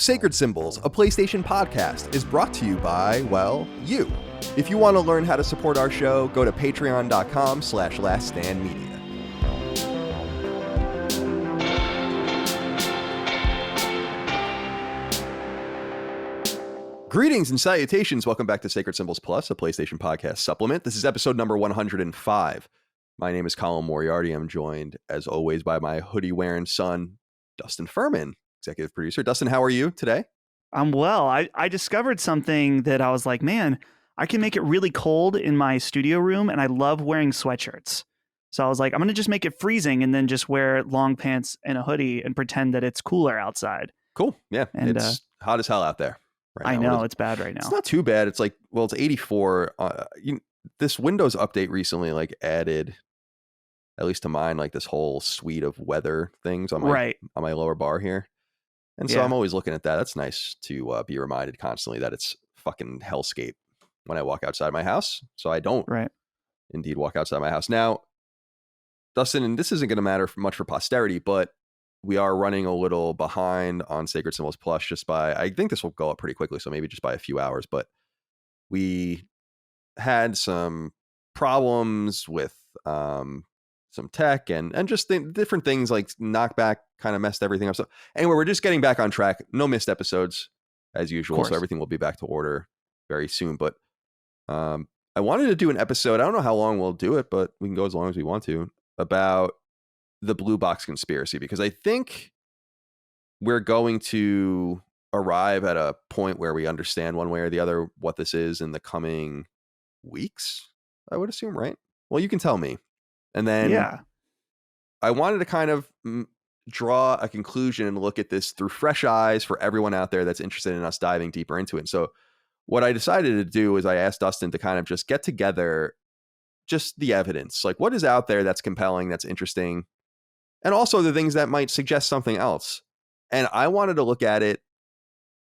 Sacred Symbols, a PlayStation podcast, is brought to you by, well, you. If you want to learn how to support our show, go to patreon.com/laststandmedia. Greetings and salutations. Welcome back to Sacred Symbols Plus, a PlayStation podcast supplement. This is episode number 105. My name is Colin Moriarty. I'm joined, as always, by my hoodie-wearing son, Dustin Furman, executive producer. Dustin, how are you today? I'm well. I discovered something that I was like, man, I can make it really cold in my studio room, and I love wearing sweatshirts. So I was like, I'm going to just make it freezing and then just wear long pants and a hoodie and pretend that it's cooler outside. Cool. Yeah, and, it's hot as hell out there. Right now. I know, it's bad right now. It's not too bad. It's like, well, it's 84. This Windows update recently added, at least to mine, this whole suite of weather things on my lower bar here. And so I'm always looking at that. That's nice to be reminded constantly that it's fucking hellscape when I walk outside my house. So I don't indeed walk outside my house. Now, Dustin, and this isn't going to matter much for posterity, but we are running a little behind on Sacred Symbols Plus just by, I think this will go up pretty quickly, so maybe just by a few hours, but we had some problems with some tech and just different things like knockback kind of messed everything up. So anyway, we're just getting back on track. No missed episodes as usual, so everything will be back to order very soon. But I wanted to do an episode, I don't know how long we'll do it, but we can go as long as we want to, about the blue box conspiracy, because I think we're going to arrive at a point where we understand one way or the other what this is in the coming weeks, I would assume, right? Well, you can tell me. And then I wanted to kind of draw a conclusion and look at this through fresh eyes for everyone out there that's interested in us diving deeper into it. And so what I decided to do is I asked Dustin to kind of just get together just the evidence, like what is out there that's compelling, that's interesting, and also the things that might suggest something else. And I wanted to look at it,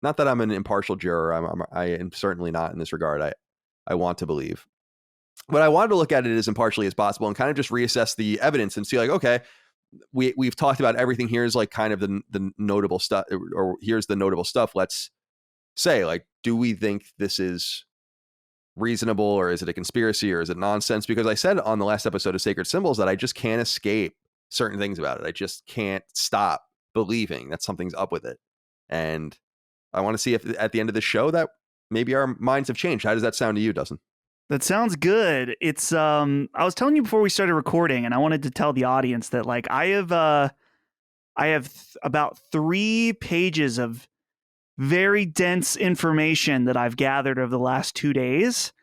not that I'm an impartial juror, I am certainly not in this regard. I want to believe. But I wanted to look at it as impartially as possible and kind of just reassess the evidence and see okay, we've talked about everything. Here's kind of the notable stuff, or here's the notable stuff. Let's say, do we think this is reasonable, or is it a conspiracy, or is it nonsense? Because I said on the last episode of Sacred Symbols that I just can't escape certain things about it. I just can't stop believing that something's up with it. And I want to see if at the end of the show that maybe our minds have changed. How does that sound to you, Dustin? That sounds good. It's I was telling you before we started recording, and I wanted to tell the audience that I have about 3 pages of very dense information that I've gathered over the last 2 days,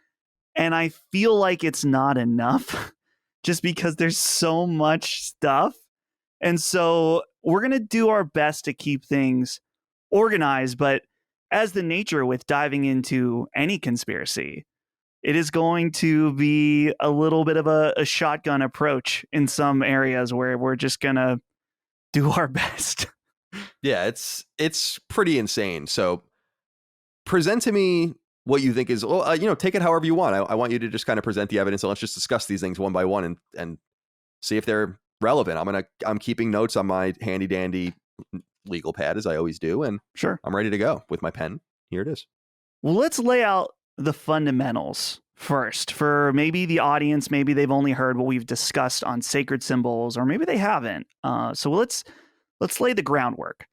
and I feel like it's not enough just because there's so much stuff. And so we're going to do our best to keep things organized, but as the nature with diving into any conspiracy, it is going to be a little bit of a shotgun approach in some areas where we're just going to do our best. Yeah, it's pretty insane. So present to me what you think is, take it however you want. I want you to just kind of present the evidence, and let's just discuss these things one by one and see if they're relevant. I'm keeping notes on my handy dandy legal pad, as I always do. And sure, I'm ready to go with my pen. Here it is. Well, let's lay out the fundamentals first for maybe the audience. Maybe they've only heard what we've discussed on Sacred Symbols, or maybe they haven't. So let's lay the groundwork.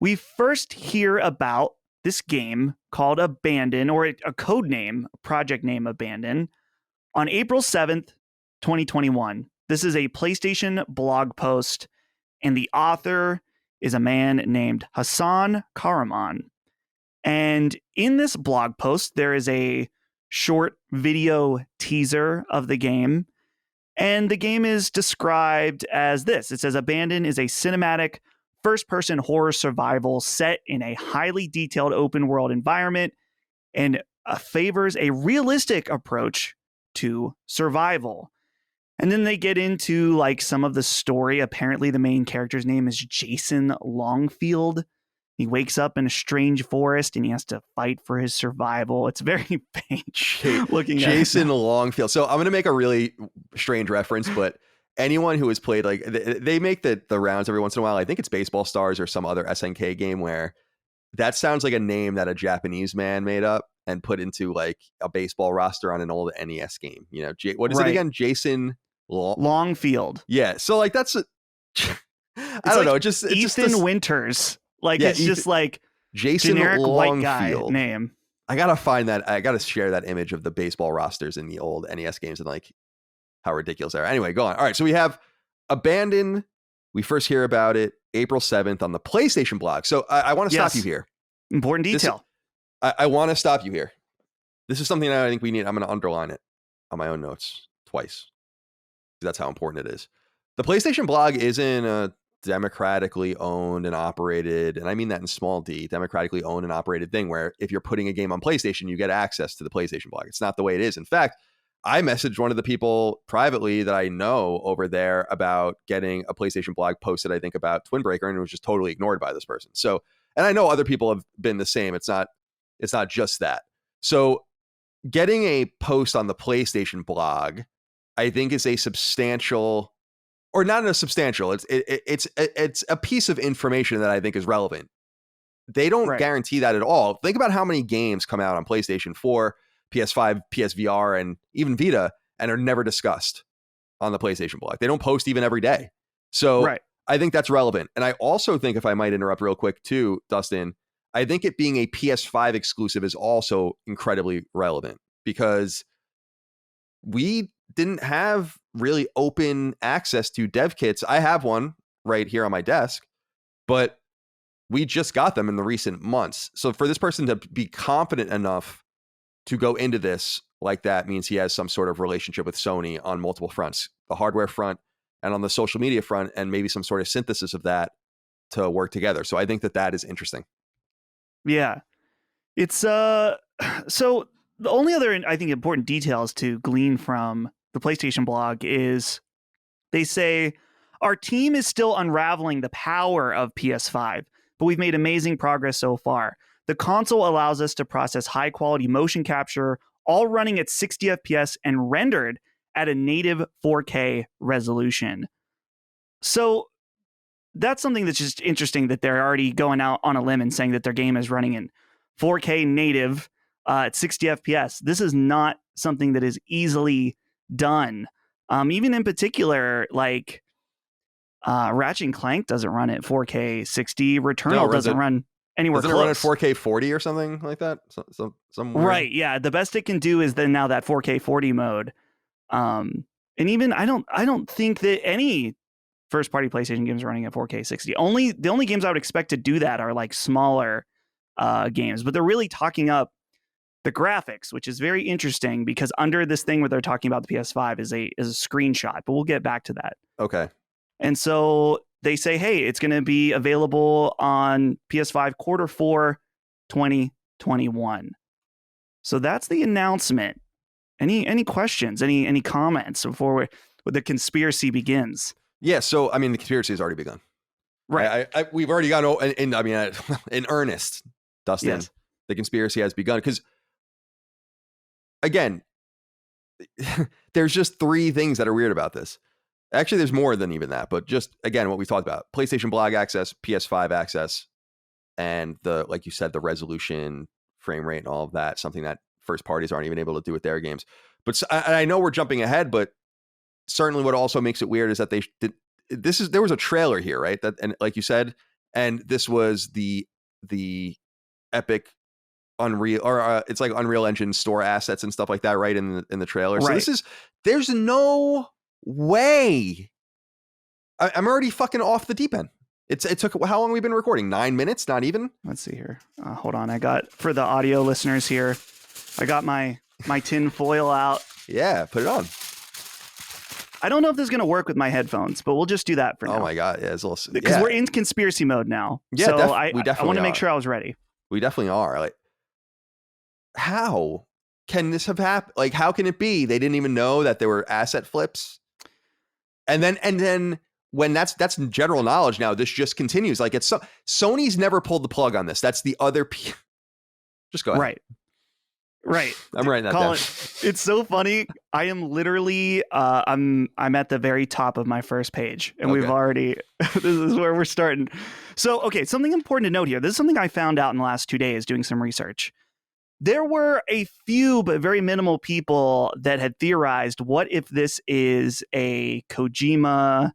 We first hear about this game called Abandon, or a code name, a project name Abandon, on April 7th, 2021. This is a PlayStation blog post, and the author is a man named Hasan Kahraman. And in this blog post, there is a short video teaser of the game. And the game is described as this. It says, Abandon is a cinematic first-person horror survival set in a highly detailed open-world environment and favors a realistic approach to survival. And then they get into some of the story. Apparently, the main character's name is Jason Longfield. He wakes up in a strange forest and he has to fight for his survival. It's very page looking at Jason Longfield. So I'm going to make a really strange reference, but anyone who has played, they make the rounds every once in a while. I think it's Baseball Stars or some other SNK game where that sounds like a name that a Japanese man made up and put into like a baseball roster on an old NES game. You know, what is it again? Jason Longfield. Yeah. So like that's I don't know. It's Ethan Winters. Like it's just like Jason generic Longfield white guy name. I gotta find that. I gotta share that image of the baseball rosters in the old NES games and like how ridiculous they are. Anyway, go on. All right. So we have Abandon. We first hear about it April 7th on the PlayStation blog. So I want to stop you here. Important detail. I want to stop you here. This is something that I think we need. I'm going to underline it on my own notes twice. That's how important it is. The PlayStation blog isn't a democratically owned and operated, and I mean that in small d, democratically owned and operated thing where if you're putting a game on PlayStation, you get access to the PlayStation blog. It's not the way it is. In fact, I messaged one of the people privately that I know over there about getting a PlayStation blog posted, I think, about Twin Breaker, and it was just totally ignored by this person. So, and I know other people have been the same. It's not just that. So getting a post on the PlayStation blog, I think is a substantial, or not a substantial, it's a piece of information that I think is relevant. They don't guarantee that at all. Think about how many games come out on PlayStation 4, PS5, PSVR, and even Vita, and are never discussed on the PlayStation blog. They don't post even every day. So I think that's relevant. And I also think, if I might interrupt real quick too, Dustin, I think it being a PS5 exclusive is also incredibly relevant because we didn't have really open access to dev kits. I have one right here on my desk, but we just got them in the recent months. So for this person to be confident enough to go into this like that means he has some sort of relationship with Sony on multiple fronts, the hardware front and on the social media front, and maybe some sort of synthesis of that to work together. So I think that is interesting. Yeah. It's so the only other, I think, important details to glean from the PlayStation blog is they say our team is still unraveling the power of PS5, but we've made amazing progress so far. The console allows us to process high quality motion capture, all running at 60 FPS and rendered at a native 4K resolution. So that's something that's just interesting that they're already going out on a limb and saying that their game is running in 4K native at 60 FPS. This is not something that is easily done. Even in particular, like Ratchet and Clank doesn't run at 4K 60. Returnal doesn't run anywhere close. Doesn't it run at 4K 40 or something like that? Right, yeah. The best it can do is then now that 4K 40 mode. And even I don't think that any first-party PlayStation games are running at 4K 60. The only games I would expect to do that are like smaller games, but they're really talking up the graphics, which is very interesting because under this thing where they're talking about the PS5 is a screenshot, but we'll get back to that. Okay. And so they say, hey, it's going to be available on PS5 Q4 2021. So that's the announcement. Any questions? Any comments before the conspiracy begins? Yeah. So I mean, the conspiracy has already begun. Right. We've already gone in earnest, Dustin. Yes. The conspiracy has begun because, again, there's just three things that are weird about this. Actually, there's more than even that, but just, again, what we talked about, PlayStation blog access, PS5 access, and like you said, the resolution, frame rate, and all of that, something that first parties aren't even able to do with their games. But I know we're jumping ahead, but certainly what also makes it weird is that there was a trailer here, right? And like you said, and this was the Epic Unreal, or it's like Unreal Engine store assets and stuff like that, right? In the trailer. Right. So there's no way. I'm already fucking off the deep end. It took, how long have we been recording? 9 minutes? Not even? Let's see here. Hold on. I got, for the audio listeners here, I got my tin foil out. Yeah, put it on. I don't know if this is going to work with my headphones, but we'll just do that for now. Oh my God. Yeah, it's a little, because we're in conspiracy mode now. Yeah, so we definitely I want to make sure I was ready. We definitely are. Like, how can this have happened? Like, how can it be? They didn't even know that there were asset flips. And then when that's general knowledge now, this just continues. Like, Sony's never pulled the plug on this. That's the other. Just go ahead. Right. Right. I'm writing that Colin, down. it's so funny. I am literally I'm at the very top of my first page, and we've already this is where we're starting. So, okay, something important to note here. This is something I found out in the last 2 days doing some research. There were a few but very minimal people that had theorized, what if this is a Kojima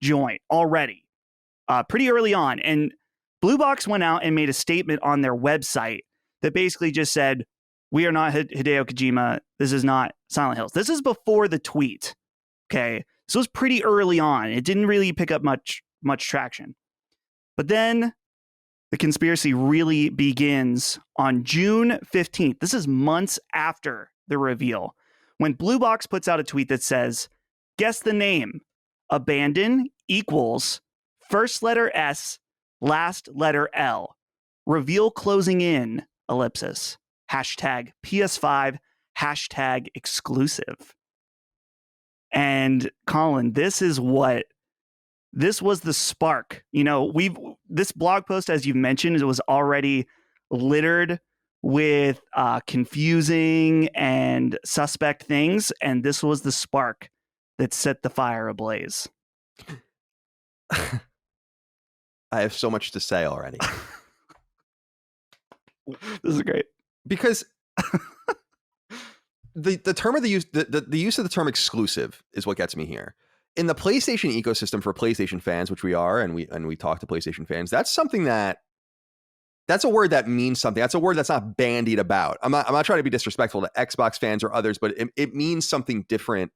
joint already, pretty early on. And Blue Box went out and made a statement on their website that basically just said, we are not Hideo Kojima. This is not Silent Hills. This is before the tweet. Okay. This was pretty early on. It didn't really pick up much traction. But then the conspiracy really begins on June 15th. This is months after the reveal, when Blue Box puts out a tweet that says, guess the name. Abandon equals first letter S, last letter L. Reveal closing in, ellipsis. Hashtag PS5, hashtag exclusive. And Colin, this was the spark. You know, this blog post, as you've mentioned, it was already littered with confusing and suspect things, and this was the spark that set the fire ablaze. I have so much to say already. This is great because the term of the use of the term exclusive is what gets me here. In the PlayStation ecosystem for PlayStation fans, which we are, and we talk to PlayStation fans, that's something that's a word that means something. That's a word that's not bandied about. I'm not trying to be disrespectful to Xbox fans or others, but it means something different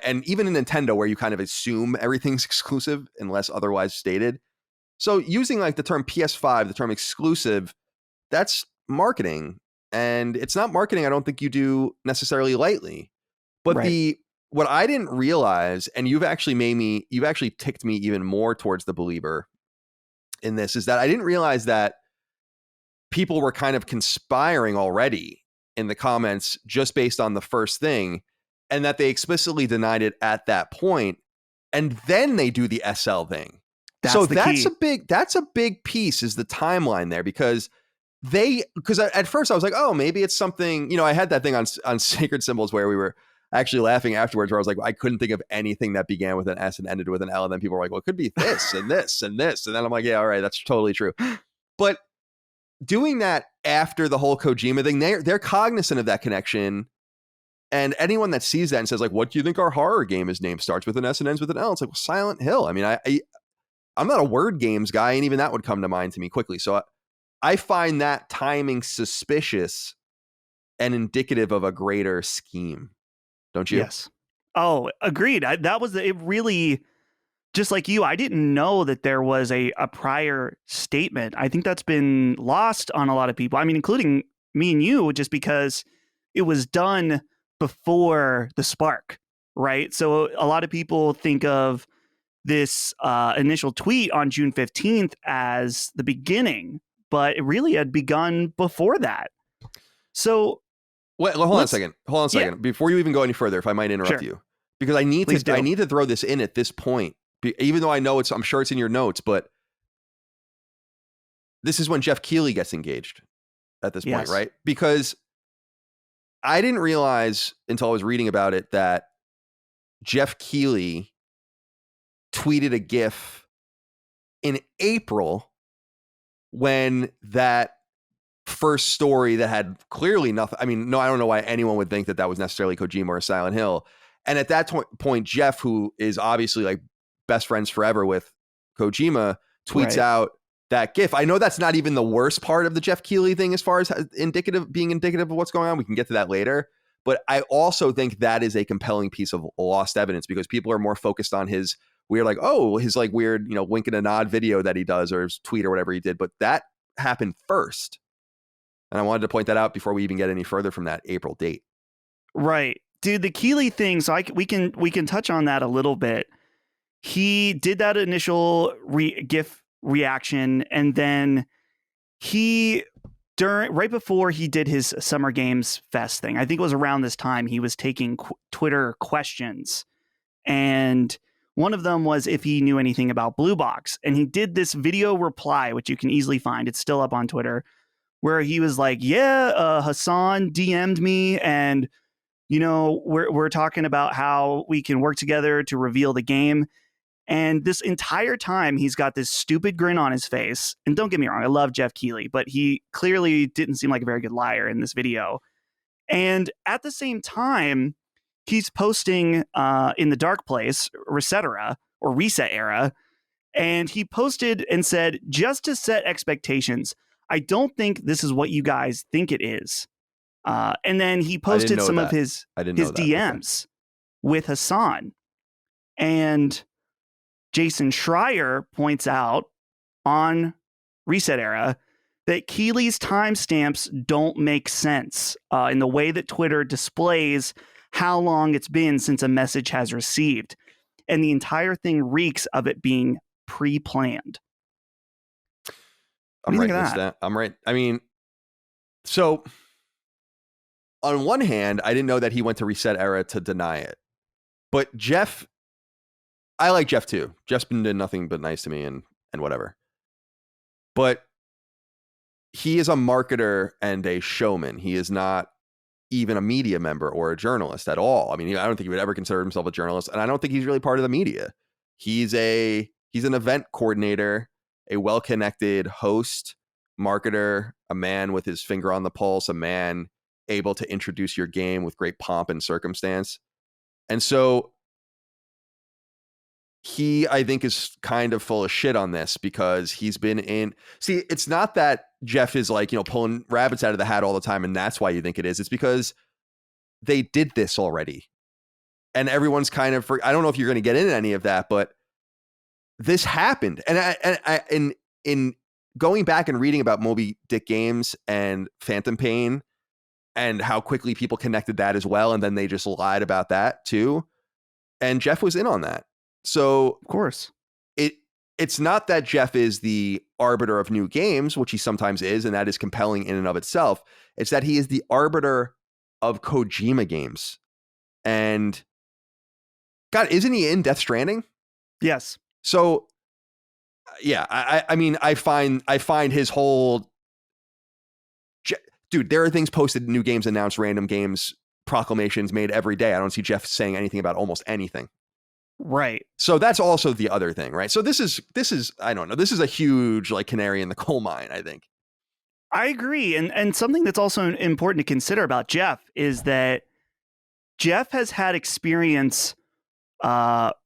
and even in Nintendo, where you kind of assume everything's exclusive unless otherwise stated. So using like the term PS5, the term exclusive, that's marketing, and it's not marketing I don't think you do necessarily lightly. But right. What I didn't realize, and you've actually ticked me even more towards the believer in this, is that I didn't realize that people were kind of conspiring already in the comments just based on the first thing, and that they explicitly denied it at that point, and then they do the SL thing. That's a big piece, is the timeline there, because at first I was like, oh, maybe it's something, you know, I had that thing on Sacred Symbols where we were actually laughing afterwards, where I was like, I couldn't think of anything that began with an S and ended with an L. And then people were like, well, it could be this and this and this. And then I'm like, yeah, all right, that's totally true. But doing that after the whole Kojima thing, they're cognizant of that connection. And anyone that sees that and says, like, what do you think our horror game is named? Starts with an S and ends with an L. It's like, well, Silent Hill. I mean, I'm not a word games guy, and even that would come to mind to me quickly. So I find that timing suspicious and indicative of a greater scheme. Don't you? Yes. Oh, agreed. It really, just like you, I didn't know that there was a prior statement. I think that's been lost on a lot of people. I mean, including me and you, just because it was done before the spark, right? So a lot of people think of this initial tweet on June 15th as the beginning, but it really had begun before that. So wait, hold on a second. Yeah. Before you even go any further, if I might interrupt you, because I need to throw this in at this point, even though I know I'm sure it's in your notes, but this is when Jeff Keighley gets engaged at this point, right? Because I didn't realize until I was reading about it that Jeff Keighley tweeted a GIF in April when that first story that had clearly nothing. I mean, no, I don't know why anyone would think that was necessarily Kojima or Silent Hill. And at that point, Jeff, who is obviously like best friends forever with Kojima, tweets out that GIF. I know that's not even the worst part of the Jeff Keighley thing as far as being indicative of what's going on. We can get to that later. But I also think that is a compelling piece of lost evidence, because people are more focused on his weird, you know, wink and a nod video that he does, or his tweet or whatever he did. But that happened first. And I wanted to point that out before we even get any further from that April date. Right. Dude, the Keighley thing, so we can touch on that a little bit. He did that initial GIF reaction, and then right before he did his Summer Games Fest thing, I think it was around this time, he was taking Twitter questions. And one of them was if he knew anything about Blue Box. And he did this video reply, which you can easily find. It's still up on Twitter, where he was like, yeah, Hasan DM'd me, and we're talking about how we can work together to reveal the game. And this entire time, he's got this stupid grin on his face. And don't get me wrong, I love Jeff Keighley, but he clearly didn't seem like a very good liar in this video. And at the same time, he's posting in the dark place, Resetera, or Reset Era, and he posted and said, just to set expectations, I don't think this is what you guys think it is. And then he posted some of his DMs with Hasan. And Jason Schreier points out on Reset Era that Keighley's timestamps don't make sense in the way that Twitter displays how long it's been since a message has received. And the entire thing reeks of it being pre-planned. I'm right with that. I'm right. I mean, so on one hand, I didn't know that he went to Reset Era to deny it. But Jeff, I like Jeff too. Jeff's been doing nothing but nice to me and whatever. But he is a marketer and a showman. He is not even a media member or a journalist at all. I mean, I don't think he would ever consider himself a journalist, and I don't think he's really part of the media. He's an event coordinator, a well-connected host, marketer, a man with his finger on the pulse, a man able to introduce your game with great pomp and circumstance. And so he, I think, is kind of full of shit on this because he's been in. See, it's not that Jeff is like, pulling rabbits out of the hat all the time, and that's why you think it is. It's because they did this already. And everyone's kind of, I don't know if you're going to get into any of that, but this happened. And in going back and reading about Moby Dick Games and Phantom Pain and how quickly people connected that as well, and then they just lied about that too. And Jeff was in on that. So of course, it's not that Jeff is the arbiter of new games, which he sometimes is, and that is compelling in and of itself. It's that he is the arbiter of Kojima games. And God, isn't he in Death Stranding? Yes. So yeah, I mean, I find his whole dude, there are things posted, new games announced, random games, proclamations made every day. I don't see Jeff saying anything about almost anything. Right. So that's also the other thing, right? So this is I don't know. This is a huge like canary in the coal mine, I think. I agree. And something that's also important to consider about Jeff is that Jeff has had experience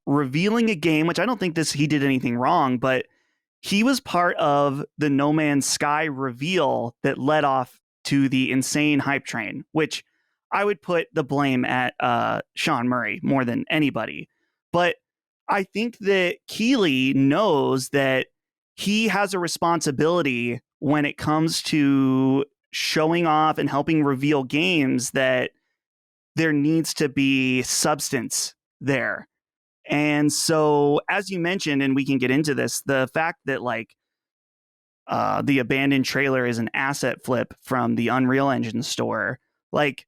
revealing a game, which I don't think he did anything wrong, but he was part of the No Man's Sky reveal that led off to the insane hype train, which I would put the blame at Sean Murray more than anybody. But I think that Keighley knows that he has a responsibility when it comes to showing off and helping reveal games, that there needs to be substance there. And so, as you mentioned, and we can get into this, the fact that like the abandoned trailer is an asset flip from the Unreal Engine store, like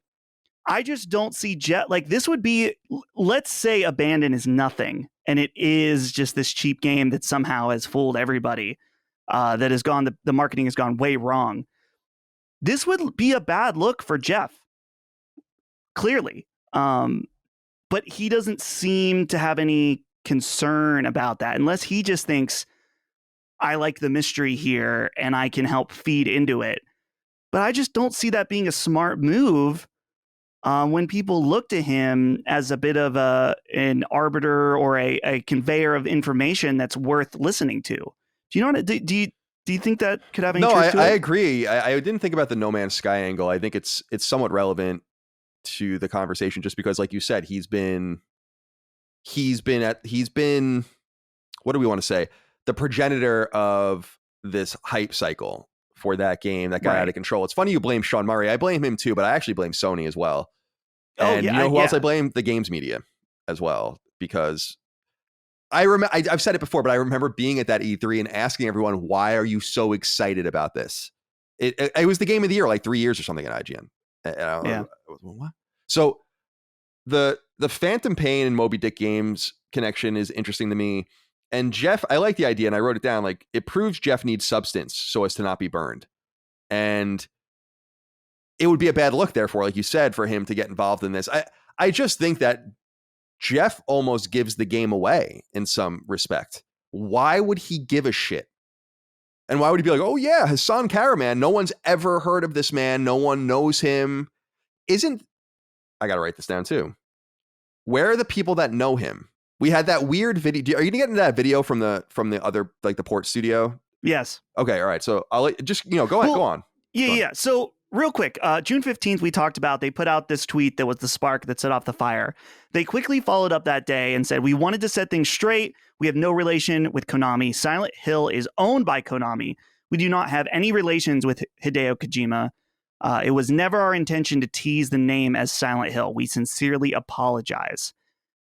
I just don't see like this would be, let's say Abandon is nothing and it is just this cheap game that somehow has fooled everybody, that has gone, the marketing has gone way wrong. This would be a bad look for Jeff, clearly. But he doesn't seem to have any concern about that, unless he just thinks, I like the mystery here and I can help feed into it. But I just don't see that being a smart move when people look to him as a bit of an arbiter or a conveyor of information that's worth listening to. Do you know what? Do you think that could have any truth to it? I agree. I didn't think about the No Man's Sky angle. I think it's somewhat relevant to the conversation just because, like you said, he's been what do we want to say, the progenitor of this hype cycle for that game that got out of control. It's funny you blame Sean Murray. I blame him too, but I actually blame Sony as well. And you know who else I blame? The games media as well, because I've said it before, but I remember being at that E3 and asking everyone, why are you so excited about this? It was the game of the year like 3 years or something at IGN. What? So the Phantom Pain and Moby Dick Games connection is interesting to me. And Jeff, I like the idea, and I wrote it down. Like, it proves Jeff needs substance so as to not be burned. And it would be a bad look, therefore, like you said, for him to get involved in this. I just think that Jeff almost gives the game away in some respect. Why would he give a shit? And why would he be like, oh yeah, Hasan Kahraman, no one's ever heard of this man, no one knows him. I gotta write this down too. Where are the people that know him? We had that weird video. Are you gonna get into that video from the other, like the port studio? Yes. Okay, all right. So I'll just, go on. Yeah. So real quick, June 15th, we talked about, they put out this tweet that was the spark that set off the fire. They quickly followed up that day and said, we wanted to set things straight. We have no relation with Konami. Silent Hill is owned by Konami. We do not have any relations with Hideo Kojima. It was never our intention to tease the name as Silent Hill. We sincerely apologize.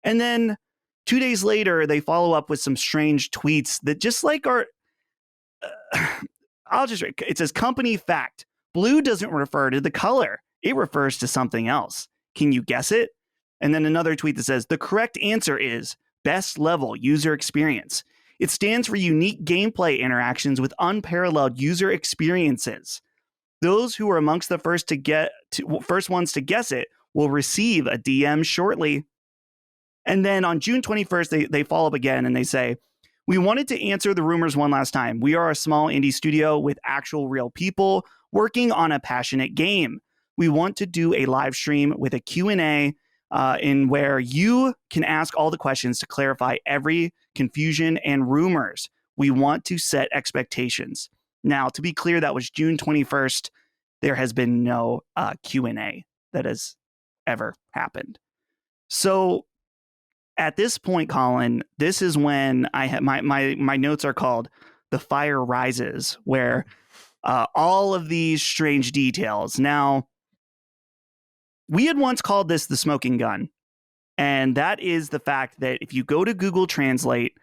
And then 2 days later, they follow up with some strange tweets that just like are... it says company fact. Blue doesn't refer to the color. It refers to something else. Can you guess it? And then another tweet that says the correct answer is best level user experience. It stands for unique gameplay interactions with unparalleled user experiences. Those who are amongst the first ones to guess it will receive a DM shortly. And then on June 21st, they follow up again and they say, we wanted to answer the rumors one last time. We are a small indie studio with actual real people working on a passionate game. We want to do a live stream with a Q&A in where you can ask all the questions to clarify every confusion and rumors. We want to set expectations. Now, to be clear, that was June 21st. There has been no Q&A that has ever happened. So at this point, Colin, this is when I have my notes are called "The Fire Rises," where all of these strange details. Now, we had once called this the smoking gun, and that is the fact that if you go to Google Translate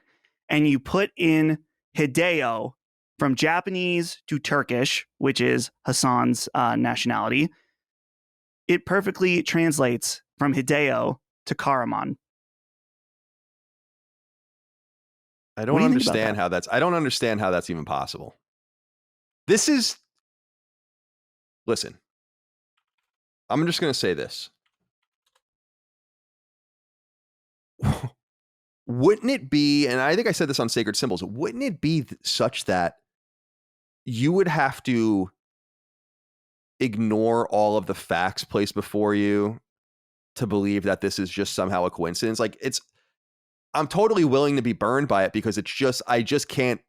and you put in Hideo from Japanese to Turkish, which is Hasan's nationality, it perfectly translates from Hideo to Kahraman. I don't understand how that's even possible. Listen, I'm just going to say this. Wouldn't it be, and I think I said this on Sacred Symbols, wouldn't it be such that you would have to ignore all of the facts placed before you to believe that this is just somehow a coincidence? Like, I'm totally willing to be burned by it because I just can't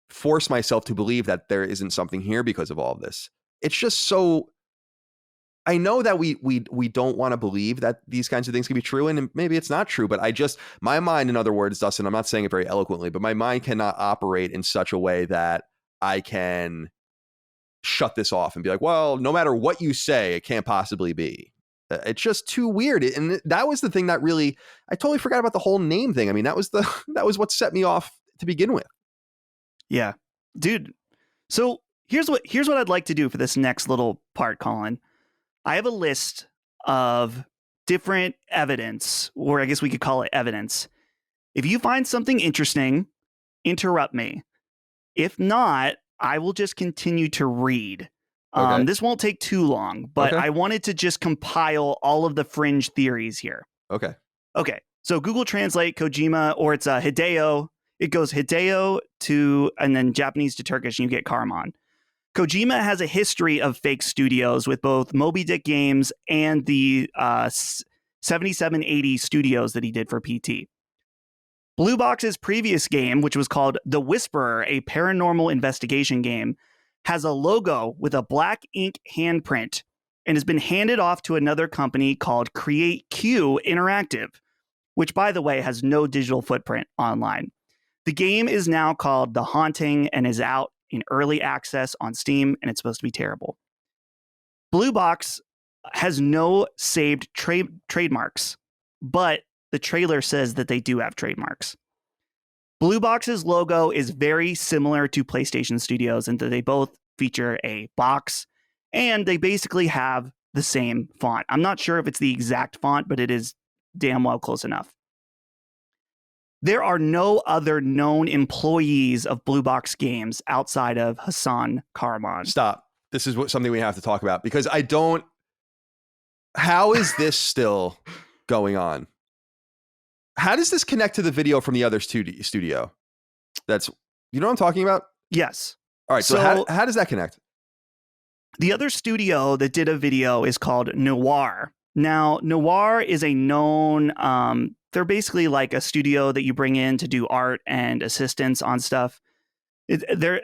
force myself to believe that there isn't something here because of all of this. It's just so, I know that we don't want to believe that these kinds of things can be true, and maybe it's not true, but my mind, in other words, Dustin, I'm not saying it very eloquently, but my mind cannot operate in such a way that I can shut this off and be like, well, no matter what you say, it can't possibly be. It's just too weird. And that was the thing that really, I totally forgot about the whole name thing. I mean, that was what set me off to begin with. Yeah, dude. So here's what I'd like to do for this next little part, Colin. I have a list of different evidence, or I guess we could call it evidence. If you find something interesting, interrupt me. If not, I will just continue to read. Okay. This won't take too long, but okay. I wanted to just compile all of the fringe theories here. Okay. So Google Translate Kojima, or it's Hideo. It goes Hideo to, and then Japanese to Turkish, and you get Kahraman. Kojima has a history of fake studios with both Moby Dick Games and the 7780 studios that he did for PT. Blue Box's previous game, which was called The Whisperer, a paranormal investigation game, has a logo with a black ink handprint and has been handed off to another company called Create Q Interactive, which, by the way, has no digital footprint online. The game is now called The Haunting and is out in early access on Steam, and it's supposed to be terrible. Blue Box has no saved trademarks, but the trailer says that they do have trademarks. Blue Box's logo is very similar to PlayStation Studios in that they both feature a box, and they basically have the same font. I'm not sure if it's the exact font, but it is damn well close enough. There are no other known employees of Blue Box Games outside of Hasan Kahraman. Stop. this is something we have to talk about, because I don't. How is this still going on? How does this connect to the video from the other studio? That's, you know what I'm talking about? Yes. All right. So how does that connect? The other studio that did a video is called Noir. Now, Noir is a known, they're basically like a studio that you bring in to do art and assistance on stuff. Their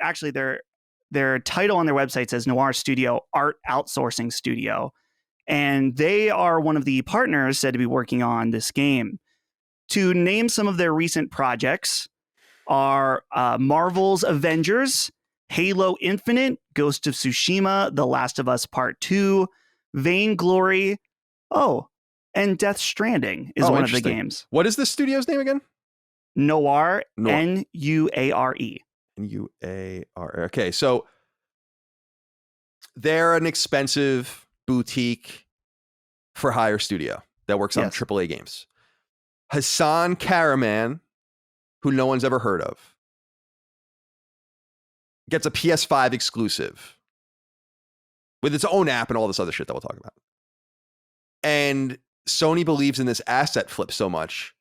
title on their website says Noir Studio, Art Outsourcing Studio. And they are one of the partners said to be working on this game. To name some of their recent projects are Marvel's Avengers, Halo Infinite, Ghost of Tsushima, The Last of Us Part 2, Vainglory, and Death Stranding is one of the games. What is the studio's name again? Noir, Nuare. Nuare. Okay, so they're an expensive boutique for hire studio that works on AAA games. Hasan Kahraman, who no one's ever heard of, gets a PS5 exclusive with its own app and all this other shit that we'll talk about. And Sony believes in this asset flip so much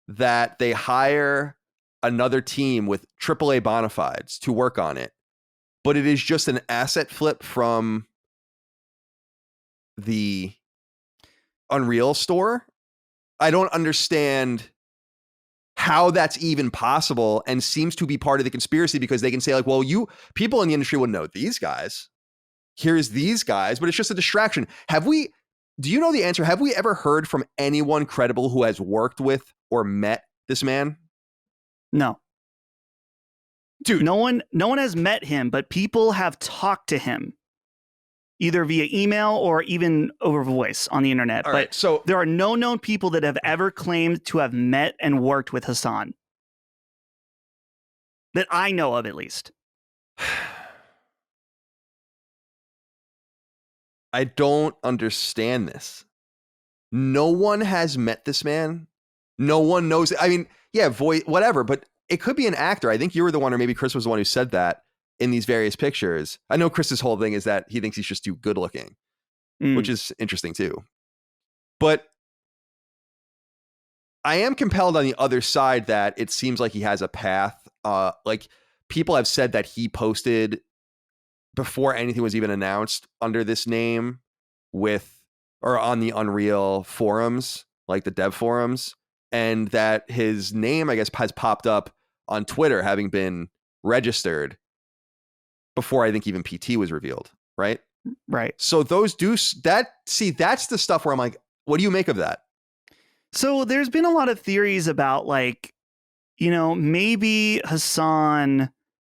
that they hire another team with AAA bona fides to work on it. But it is just an asset flip from the Unreal store. I don't understand how that's even possible, and seems to be part of the conspiracy, because they can say like, well, people in the industry would know these guys. Here's these guys, but it's just a distraction. Do you know the answer? Have we ever heard from anyone credible who has worked with or met this man? No. Dude. No one has met him, but people have talked to him either via email or even over voice on the internet. All but right, so there are no known people that have ever claimed to have met and worked with Hasan. That I know of, at least. I don't understand this. No one has met this man. No one knows. I mean, yeah, voice, whatever, but it could be an actor. I think you were the one, or maybe Chris was the one who said that in these various pictures. I know Chris's whole thing is that he thinks he's just too good looking, which is interesting too. But I am compelled on the other side that it seems like he has a path. Like, people have said that he posted before anything was even announced under this name or on the Unreal forums, like the dev forums, and that his name, I guess, has popped up on Twitter, having been registered before I think even PT was revealed, right? Right. So that's the stuff where I'm like, what do you make of that? So there's been a lot of theories about, like, maybe Hasan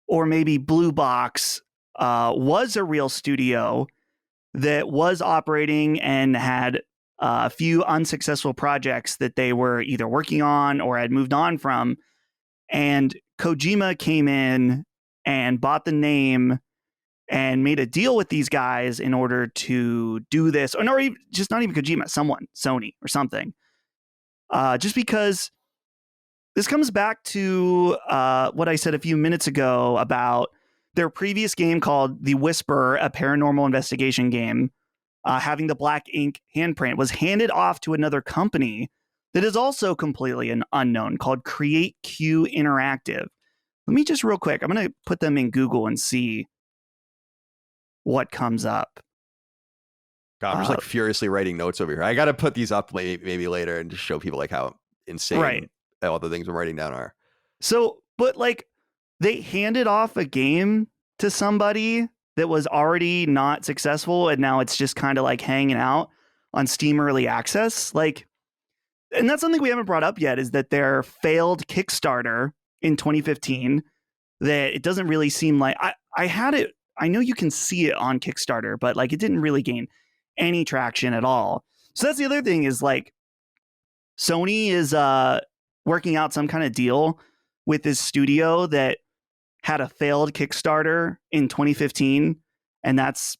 or maybe Blue Box was a real studio that was operating and had a few unsuccessful projects that they were either working on or had moved on from. And Kojima came in and bought the name and made a deal with these guys in order to do this. Or even, just not even Kojima, someone, Sony or something. Just because this comes back to what I said a few minutes ago about their previous game called The Whisper, a paranormal investigation game, having the black ink handprint, was handed off to another company that is also completely an unknown called Create Q Interactive. Let me just real quick, I'm going to put them in Google and see what comes up. God, I'm just like furiously writing notes over here. I got to put these up maybe later and just show people like how insane all the things I'm writing down are. So, but like, they handed off a game to somebody that was already not successful, and now it's just kind of like hanging out on Steam Early Access. Like, and that's something we haven't brought up yet, is that their failed Kickstarter in 2015, that it doesn't really seem like I had it. I know you can see it on Kickstarter, but like, it didn't really gain any traction at all. So that's the other thing, is like, Sony is working out some kind of deal with this studio that had a failed Kickstarter in 2015, and that's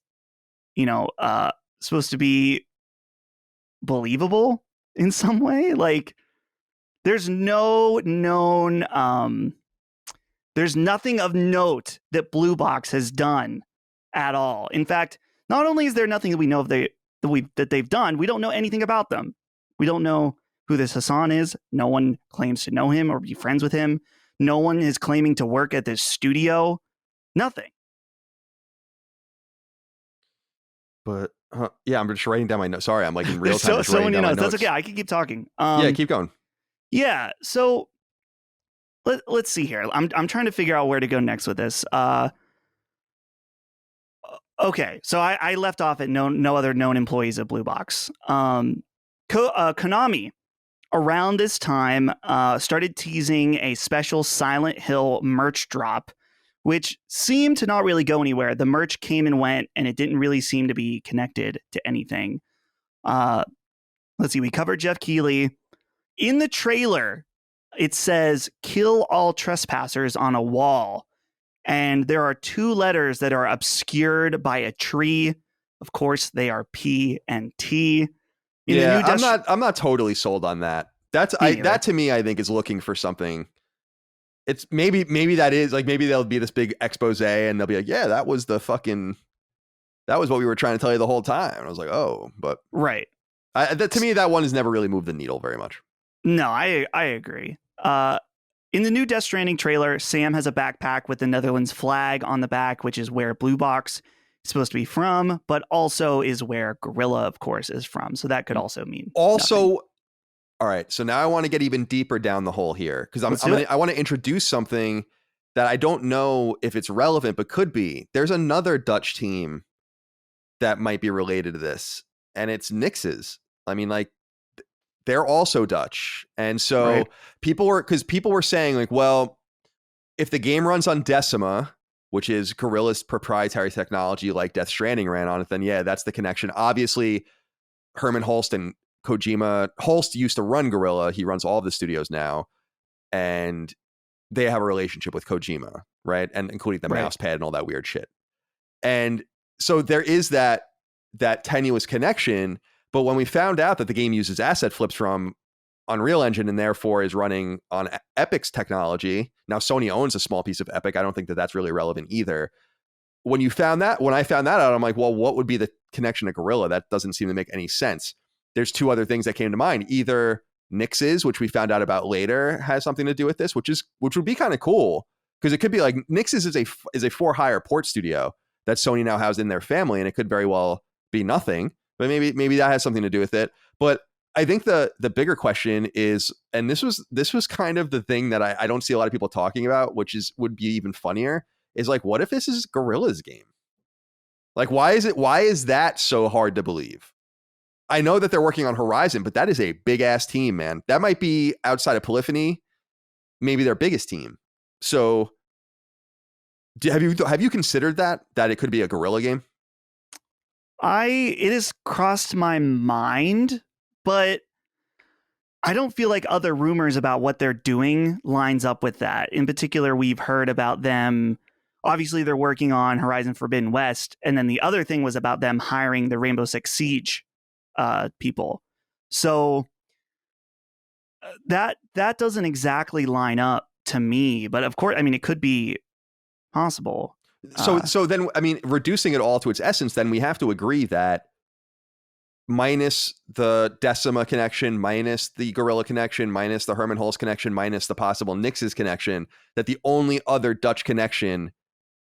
supposed to be believable in some way. Like, there's no known there's nothing of note that Blue Box has done at all. In fact, not only is there nothing that we know of that they've done, we don't know anything about them. We don't know who this Hasan is. No one claims to know him or be friends with him. No one is claiming to work at this studio. Nothing. But yeah, I'm just writing down my notes. Sorry, I'm like in real time. So many notes. That's okay. I can keep talking. Yeah, keep going. Yeah. So let's see here. I'm trying to figure out where to go next with this. Okay, so I left off at no other known employees of Blue Box. Konami around this time started teasing a special Silent Hill merch drop, which seemed to not really go anywhere. The merch came and went, and it didn't really seem to be connected to anything. Let's see, we covered Jeff Keighley. In the trailer, it says, "Kill all trespassers" on a wall. And there are two letters that are obscured by a tree. Of course, they are P and T. I'm not totally sold on that. That to me, I think, is looking for something. It's maybe that is like, maybe there'll be this big expose and they'll be like, yeah, that was what we were trying to tell you the whole time. And I was like, oh, but right. To me, that one has never really moved the needle very much. No, I agree. In the new Death Stranding trailer, Sam has a backpack with the Netherlands flag on the back, which is where Blue Box is supposed to be from, but also is where Gorilla, of course, is from. So that could also mean nothing. All right. So now I want to get even deeper down the hole here, because I want to introduce something that I don't know if it's relevant, but could be. There's another Dutch team that might be related to this, and it's Nix's. I mean, like, they're also Dutch. And so people were saying, like, well, if the game runs on Decima, which is Gorilla's proprietary technology, like Death Stranding ran on it, then yeah, that's the connection. Obviously, Herman Holst and Kojima, Holst used to run Gorilla. He runs all of the studios now, and they have a relationship with Kojima, right? And including the mouse pad and all that weird shit. And so there is that tenuous connection. But when we found out that the game uses asset flips from Unreal Engine and therefore is running on Epic's technology, now Sony owns a small piece of Epic. I don't think that that's really relevant either. When I found that out, I'm like, well, what would be the connection to Gorilla? That doesn't seem to make any sense. There's two other things that came to mind. Either Nix's, which we found out about later, has something to do with this, which would be kind of cool, because it could be like Nix's is a for-hire port studio that Sony now has in their family, and it could very well be nothing. But maybe that has something to do with it. But I think the bigger question is, and this was kind of the thing that I don't see a lot of people talking about, which would be even funnier, is like, what if this is Gorilla's game? Like, why is that so hard to believe? I know that they're working on Horizon, but that is a big ass team, man. That might be, outside of Polyphony, maybe their biggest team. So have you considered that it could be a Gorilla game? It has crossed my mind, but I don't feel like other rumors about what they're doing lines up with that. In particular, we've heard about them. Obviously, they're working on Horizon Forbidden West. And then the other thing was about them hiring the Rainbow Six Siege people. So that doesn't exactly line up to me. But of course, I mean, it could be possible. So then, I mean, reducing it all to its essence, then we have to agree that minus the Decima connection, minus the Gorilla connection, minus the Herman Holst connection, minus the possible Nix's connection, that the only other Dutch connection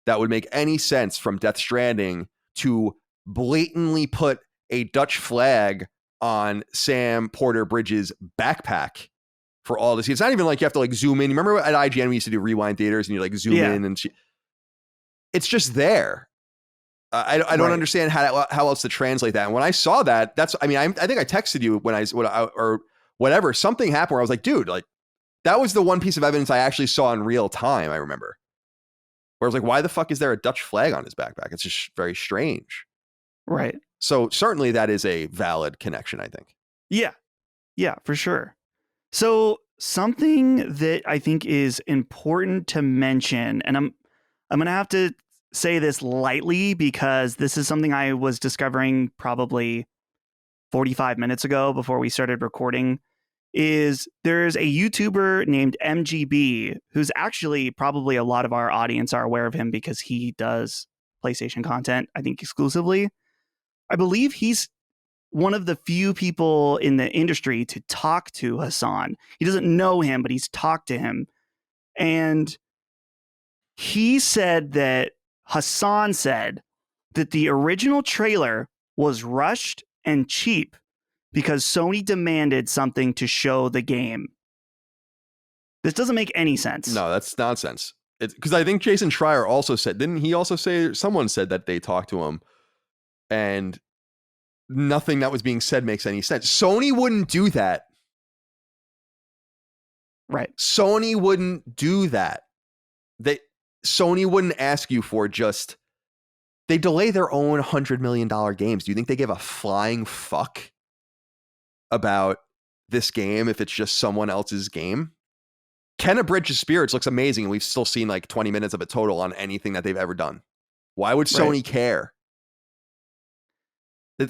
that would make any sense from Death Stranding to blatantly put a Dutch flag on Sam Porter Bridges' backpack for all to see. It's not even like you have to like zoom in. You remember at IGN we used to do rewind theaters and you like zoom in and it's just there. I don't understand how else to translate that. And when I saw that, I think I texted you or whatever. Something happened where I was like, dude, like that was the one piece of evidence I actually saw in real time. I remember where I was like, why the fuck is there a Dutch flag on his backpack? It's just very strange. Right. So certainly that is a valid connection, I think. Yeah, for sure. So something that I think is important to mention, and I'm going to have to say this lightly because this is something I was discovering probably 45 minutes ago before we started recording, is there's a YouTuber named MGB who's actually probably a lot of our audience are aware of him because he does PlayStation content, I think exclusively. I believe he's one of the few people in the industry to talk to Hasan. He doesn't know him, but he's talked to him. And he said that Hasan said that the original trailer was rushed and cheap because Sony demanded something to show the game. This doesn't make any sense. No, that's nonsense. Because I think Jason Schreier also said, didn't he also say, someone said that they talked to him and nothing that was being said makes any sense. Sony wouldn't do that. Right. Sony wouldn't do that. Sony wouldn't ask you for just, they delay their own $100 million games. Do you think they give a flying fuck about this game if it's just someone else's game? Ken of Bridge of Spirits looks amazing, and we've still seen like 20 minutes of it total on anything that they've ever done. Why would Sony care? That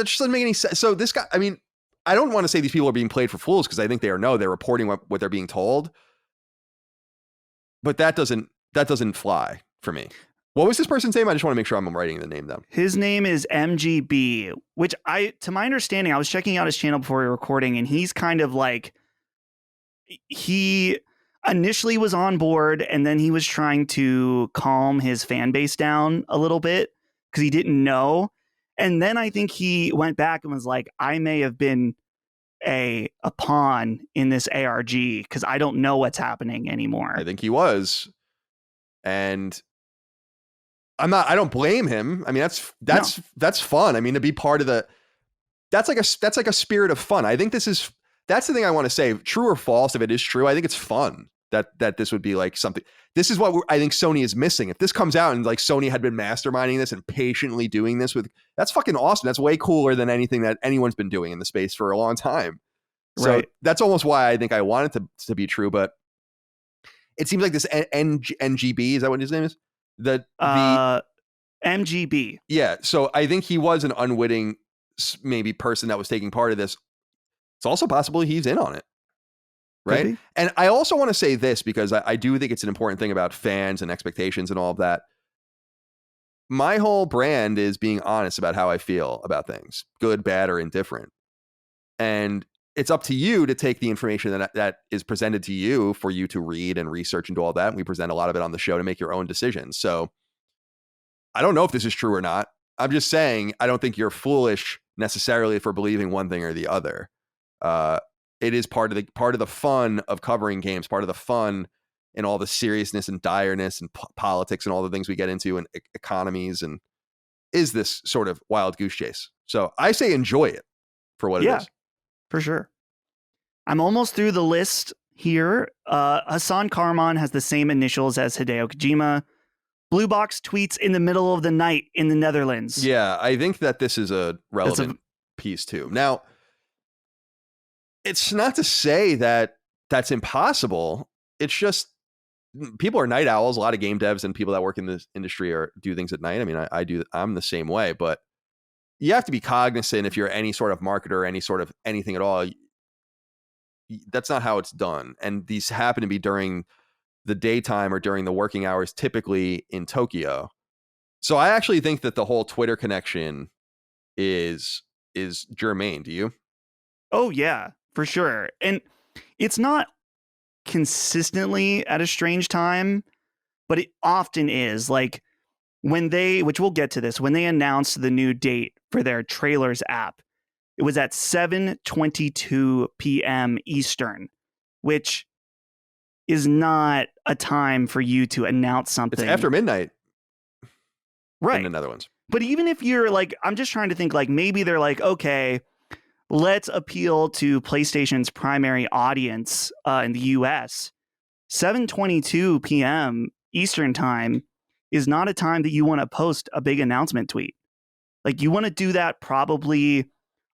just doesn't make any sense. So this guy, I mean, I don't want to say these people are being played for fools because I think they're reporting what they're being told. But that doesn't fly for me. What was this person's name? I just want to make sure I'm writing the name down. His name is MGB, which to my understanding, I was checking out his channel before we were recording, and he's kind of like, he initially was on board and then he was trying to calm his fan base down a little bit because he didn't know. And then I think he went back and was like, I may have been a pawn in this ARG because I don't know what's happening anymore. I think he was. And I don't blame him. I mean, that's fun. I mean, to be part of that's like a spirit of fun. I think that's the thing I want to say. True or false, if it is true, I think it's fun that this would be like something. This is what I think Sony is missing. If this comes out and like Sony had been masterminding this and patiently doing this that's fucking awesome. That's way cooler than anything that anyone's been doing in the space for a long time. So that's almost why I think I want it to be true. But it seems like this NGB, is that what his name is? The MGB. Yeah. So I think he was an unwitting maybe person that was taking part of this. It's also possible he's in on it. Right. And I also want to say this because I do think it's an important thing about fans and expectations and all of that. My whole brand is being honest about how I feel about things, good, bad, or indifferent. And it's up to you to take the information that is presented to you for you to read and research and do all that. And we present a lot of it on the show to make your own decisions. So I don't know if this is true or not. I'm just saying, I don't think you're foolish necessarily for believing one thing or the other. It is part of the fun of covering games, part of the fun in all the seriousness and direness and politics and all the things we get into and economies, and is this sort of wild goose chase. So I say enjoy it for what it is. For sure. I'm almost through the list here. Hasan Kahraman has the same initials as Hideo Kojima. Blue Box tweets in the middle of the night in the Netherlands. Yeah, I think that this is a relevant piece too. Now, it's not to say that that's impossible. It's just people are night owls. A lot of game devs and people that work in this industry do things at night. I mean, I do. I'm the same way, but you have to be cognizant if you're any sort of marketer, any sort of anything at all. That's not how it's done. And these happen to be during the daytime or during the working hours, typically in Tokyo. So I actually think that the whole Twitter connection is germane. Do you? Oh, yeah, for sure. And it's not consistently at a strange time, but it often is. Like when which we'll get to this, when they announced the new date for their trailers app, it was at 7:22 p.m. Eastern, which is not a time for you to announce something. It's after midnight. Right. In the Netherlands. But even if you're like, I'm just trying to think like maybe they're like, okay, let's appeal to PlayStation's primary audience in the US. 7:22 p.m. Eastern time is not a time that you want to post a big announcement tweet. Like you want to do that probably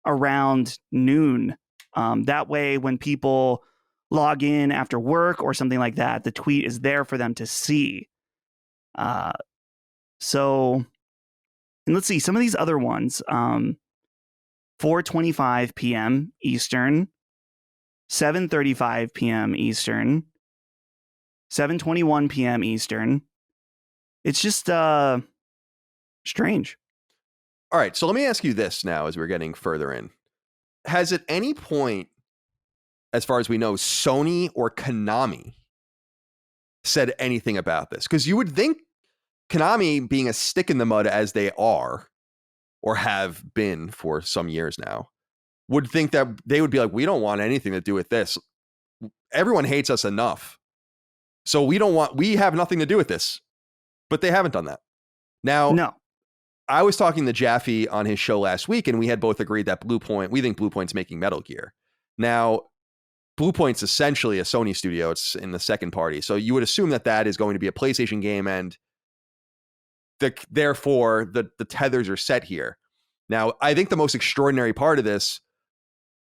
around noon. That way when people log in after work or something like that, the tweet is there for them to see. So, and let's see some of these other ones. 4:25 p.m. Eastern, 7:35 p.m. Eastern, 7:21 p.m. Eastern. It's just Strange. All right, so let me ask you this now as we're getting further in. Has at any point, as far as we know, Sony or Konami said anything about this? Because you would think Konami, being a stick in the mud as they are, or have been for some years now, would think that they would be like, we don't want anything to do with this. Everyone hates us enough. So we have nothing to do with this. But they haven't done that. Now, no. I was talking to Jaffe on his show last week, and we had both agreed that we think Bluepoint's making Metal Gear. Now, Bluepoint's essentially a Sony studio. It's in the second party. So you would assume that is going to be a PlayStation game, and therefore the tethers are set here. Now, I think the most extraordinary part of this,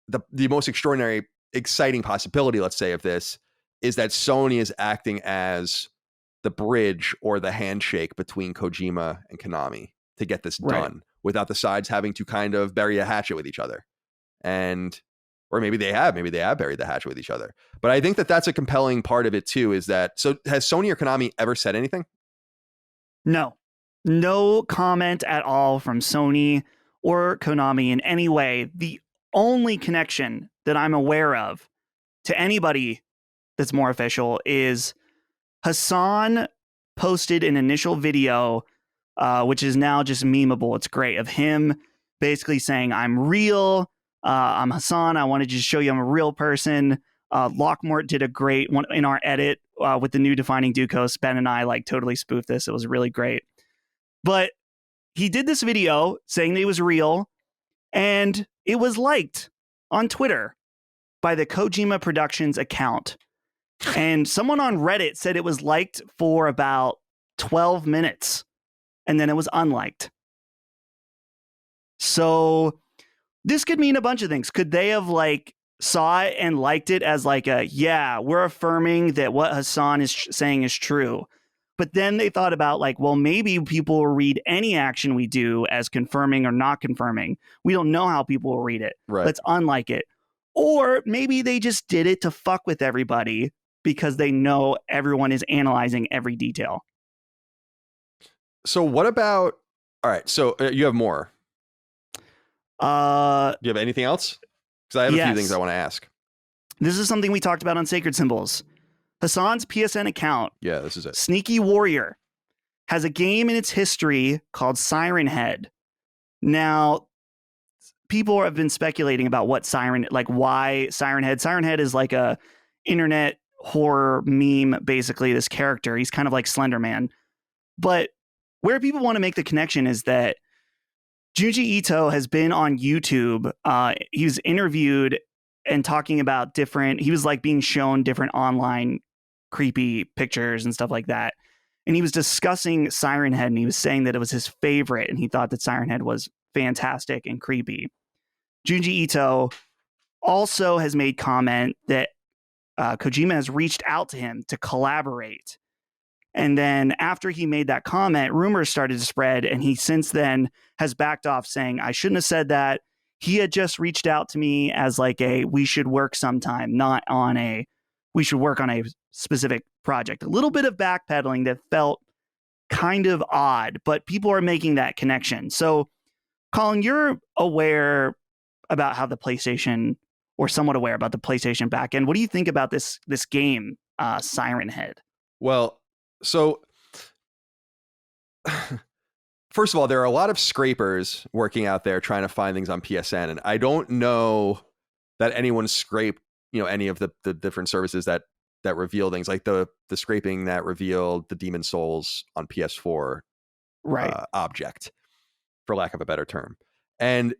the most extraordinary, exciting possibility, let's say, of this, is that Sony is acting as the bridge or the handshake between Kojima and Konami to get this done without the sides having to kind of bury a hatchet with each other. Or maybe they have buried the hatchet with each other. But I think that's a compelling part of it too, is that, so has Sony or Konami ever said anything? No comment at all from Sony or Konami in any way. The only connection that I'm aware of to anybody that's more official is Hasan posted an initial video, which is now just memeable. It's great, of him basically saying, I'm real. I'm Hasan. I wanted to show you I'm a real person. Lockmort did a great one in our edit with the new Defining Dukos. Ben and I totally spoofed this. It was really great. But he did this video saying that he was real, and it was liked on Twitter by the Kojima Productions account. And someone on Reddit said it was liked for about 12 minutes, and then it was unliked. So this could mean a bunch of things. Could they have saw it and liked it as we're affirming that what Hasan is saying is true? But then they thought about well, maybe people will read any action we do as confirming or not confirming. We don't know how people will read it. Right. Let's unlike it. Or maybe they just did it to fuck with everybody because they know everyone is analyzing every detail. So what about, all right, so you have more. Do you have anything else? Because I have a few things I want to ask. This is something we talked about on Sacred Symbols. Hasan's PSN account, this is it. Sneaky Warrior, has a game in its history called Siren Head. Now, people have been speculating about why Siren Head. Siren Head is a internet horror meme, basically, this character. He's kind of like Slender Man. But where people want to make the connection is that Junji Ito has been on YouTube. He was interviewed and talking about he was being shown different online creepy pictures and stuff like that. And he was discussing Siren Head, and he was saying that it was his favorite, and he thought that Siren Head was fantastic and creepy. Junji Ito also has made comment that Kojima has reached out to him to collaborate. And then after he made that comment, rumors started to spread, and he since then has backed off, saying, I shouldn't have said that. He had just reached out to me as we should work sometime, not on we should work on a specific project. A little bit of backpedaling that felt kind of odd, but people are making that connection. So, Colin, you're aware about how the PlayStation, or somewhat aware about the PlayStation backend. What do you think about this game, Siren Head? Well, so first of all, there are a lot of scrapers working out there trying to find things on PSN, and I don't know that anyone scraped, any of the different services that reveal things, like the scraping that revealed the Demon Souls on PS4 object, for lack of a better term. And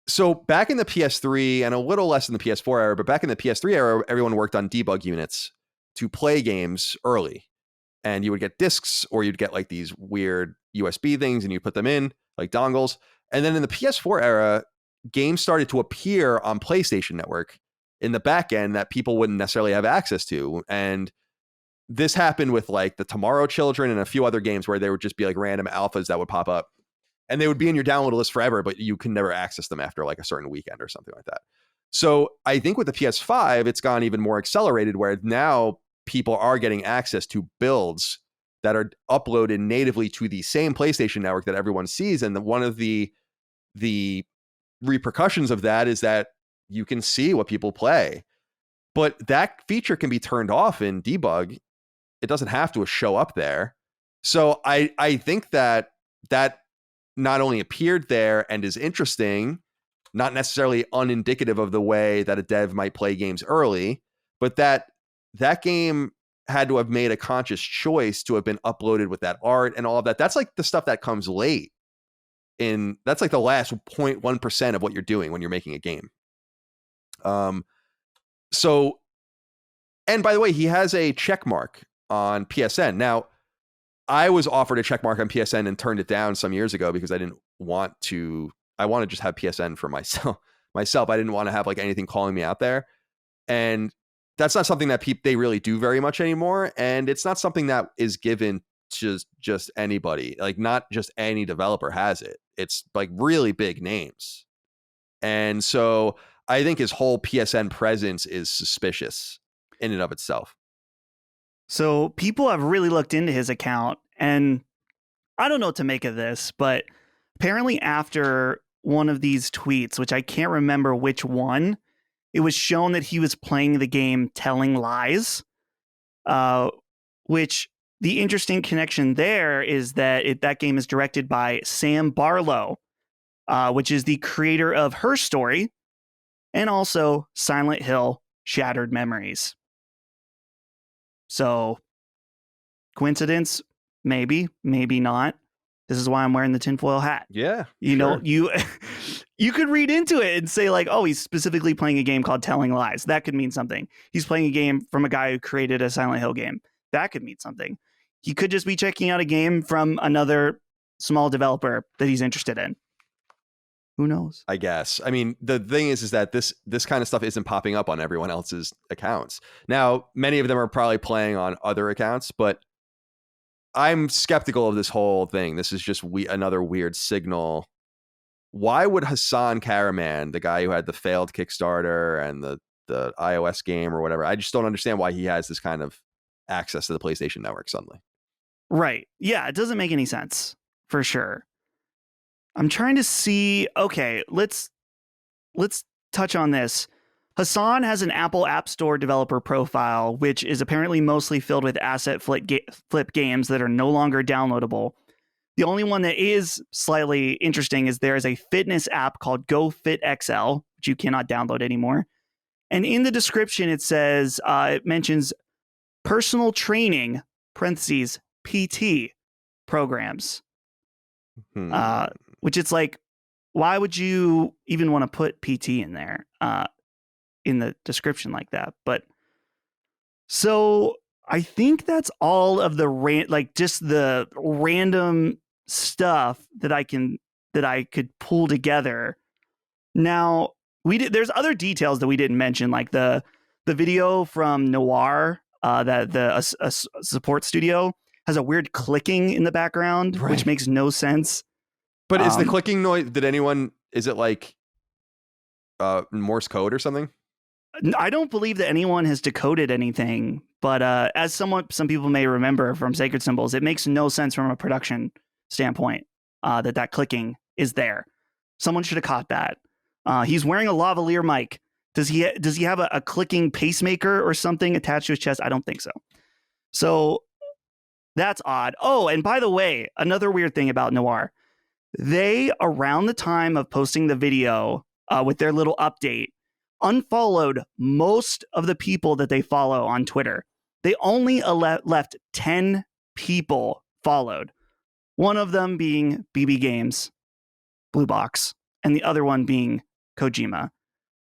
so back in the PS3, and a little less in the PS4 era, but back in the PS3 era, everyone worked on debug units to play games early. And you would get discs, or you'd get these weird USB things, and you put them in like dongles. And then in the PS4 era, games started to appear on PlayStation Network in the back end that people wouldn't necessarily have access to. And this happened with the Tomorrow Children and a few other games where there would just be random alphas that would pop up, and they would be in your download list forever, but you can never access them after a certain weekend or something like that. So I think with the PS5, it's gone even more accelerated, where now people are getting access to builds that are uploaded natively to the same PlayStation Network that everyone sees. And one of the repercussions of that is that you can see what people play. But that feature can be turned off in debug. It doesn't have to show up there. So I think that not only appeared there and is interesting, not necessarily unindicative of the way that a dev might play games early, but that game had to have made a conscious choice to have been uploaded with that art and all of that. That's like the stuff that comes late. That's like the last 0.1% of what you're doing when you're making a game. So, and by the way, he has a check mark on PSN. Now, I was offered a check mark on PSN and turned it down some years ago because I didn't want to. I want to just have PSN for myself. I didn't want to have like anything calling me out there, and that's not something that they really do very much anymore. And it's not something that is given to just anybody. Like, not just any developer has it. It's like really big names, and so I think his whole PSN presence is suspicious in and of itself. So people have really looked into his account, and I don't know what to make of this, but apparently after one of these tweets, which I can't remember which one, it was shown that he was playing the game Telling Lies, which the interesting connection there is that that game is directed by Sam Barlow, which is the creator of Her Story and also Silent Hill Shattered Memories. So, coincidence? Maybe, maybe not. This is why I'm wearing the tinfoil hat. Yeah. You know, you could read into it and say like, oh, he's specifically playing a game called Telling Lies. That could mean something. He's playing a game from a guy who created a Silent Hill game. That could mean something. He could just be checking out a game from another small developer that he's interested in. Who knows? I guess. I mean, the thing is that this kind of stuff isn't popping up on everyone else's accounts. Now, many of them are probably playing on other accounts, but I'm skeptical of this whole thing. This is just another weird signal. Why would Hasan Kahraman, the guy who had the failed Kickstarter and the iOS game or whatever, I just don't understand why he has this kind of access to the PlayStation Network suddenly. Right. Yeah, it doesn't make any sense, for sure. I'm trying to see. Okay, let's touch on this. Hasan has an Apple App Store developer profile, which is apparently mostly filled with asset flip games that are no longer downloadable. The only one that is slightly interesting is there is a fitness app called Go Fit XL, which you cannot download anymore. And in the description, it says, it mentions personal training, parentheses, PT programs. Which it's like, why would you even want to put PT in there in the description like that? But so I think that's all of the just the random stuff that I could pull together. Now there's other details that we didn't mention, like the video from Noir, that the support studio has a weird clicking in the background, right, which makes no sense. But is the clicking noise, is it like Morse code or something? I don't believe that anyone has decoded anything, but as some people may remember from Sacred Symbols, it makes no sense from a production standpoint that clicking is there. Someone should have caught that. He's wearing a lavalier mic. Does he have a clicking pacemaker or something attached to his chest? I don't think so. So that's odd. Oh, and by the way, another weird thing about Noir. They, around the time of posting the video with their little update, unfollowed most of the people that they follow on Twitter. They only left 10 people followed. One of them being BB Games, Blue Box, and the other one being Kojima.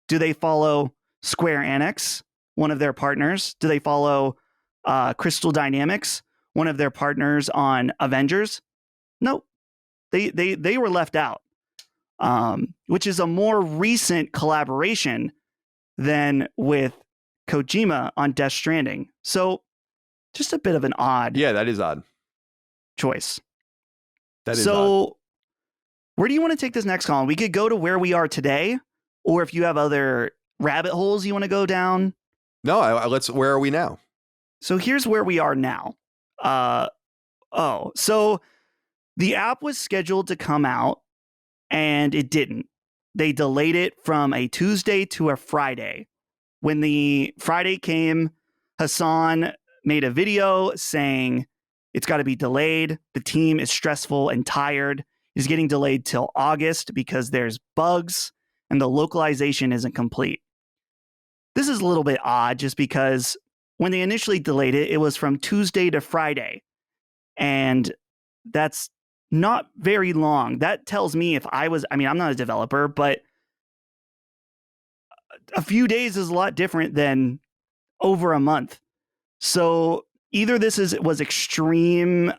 Do they follow Square Enix, one of their partners? Do they follow Crystal Dynamics, one of their partners on Avengers? Nope. They were left out, which is a more recent collaboration than with Kojima on Death Stranding. So just a bit of an odd. Yeah, that is odd. Choice. That is odd. Where do you want to take this next, Colin? We could go to where we are today, or if you have other rabbit holes you want to go down. No, where are we now? So here's where we are now. Oh, so the app was scheduled to come out and it didn't. They delayed it from a Tuesday to a Friday. When the Friday came, Hasan made a video saying it's got to be delayed. The team is stressful and tired. It's getting delayed till August because there's bugs and the localization isn't complete. This is a little bit odd just because when they initially delayed it, it was from Tuesday to Friday. And that's not very long. That tells me if I was, I mean, I'm not a developer, but a few days is a lot different than over a month. So either this was extreme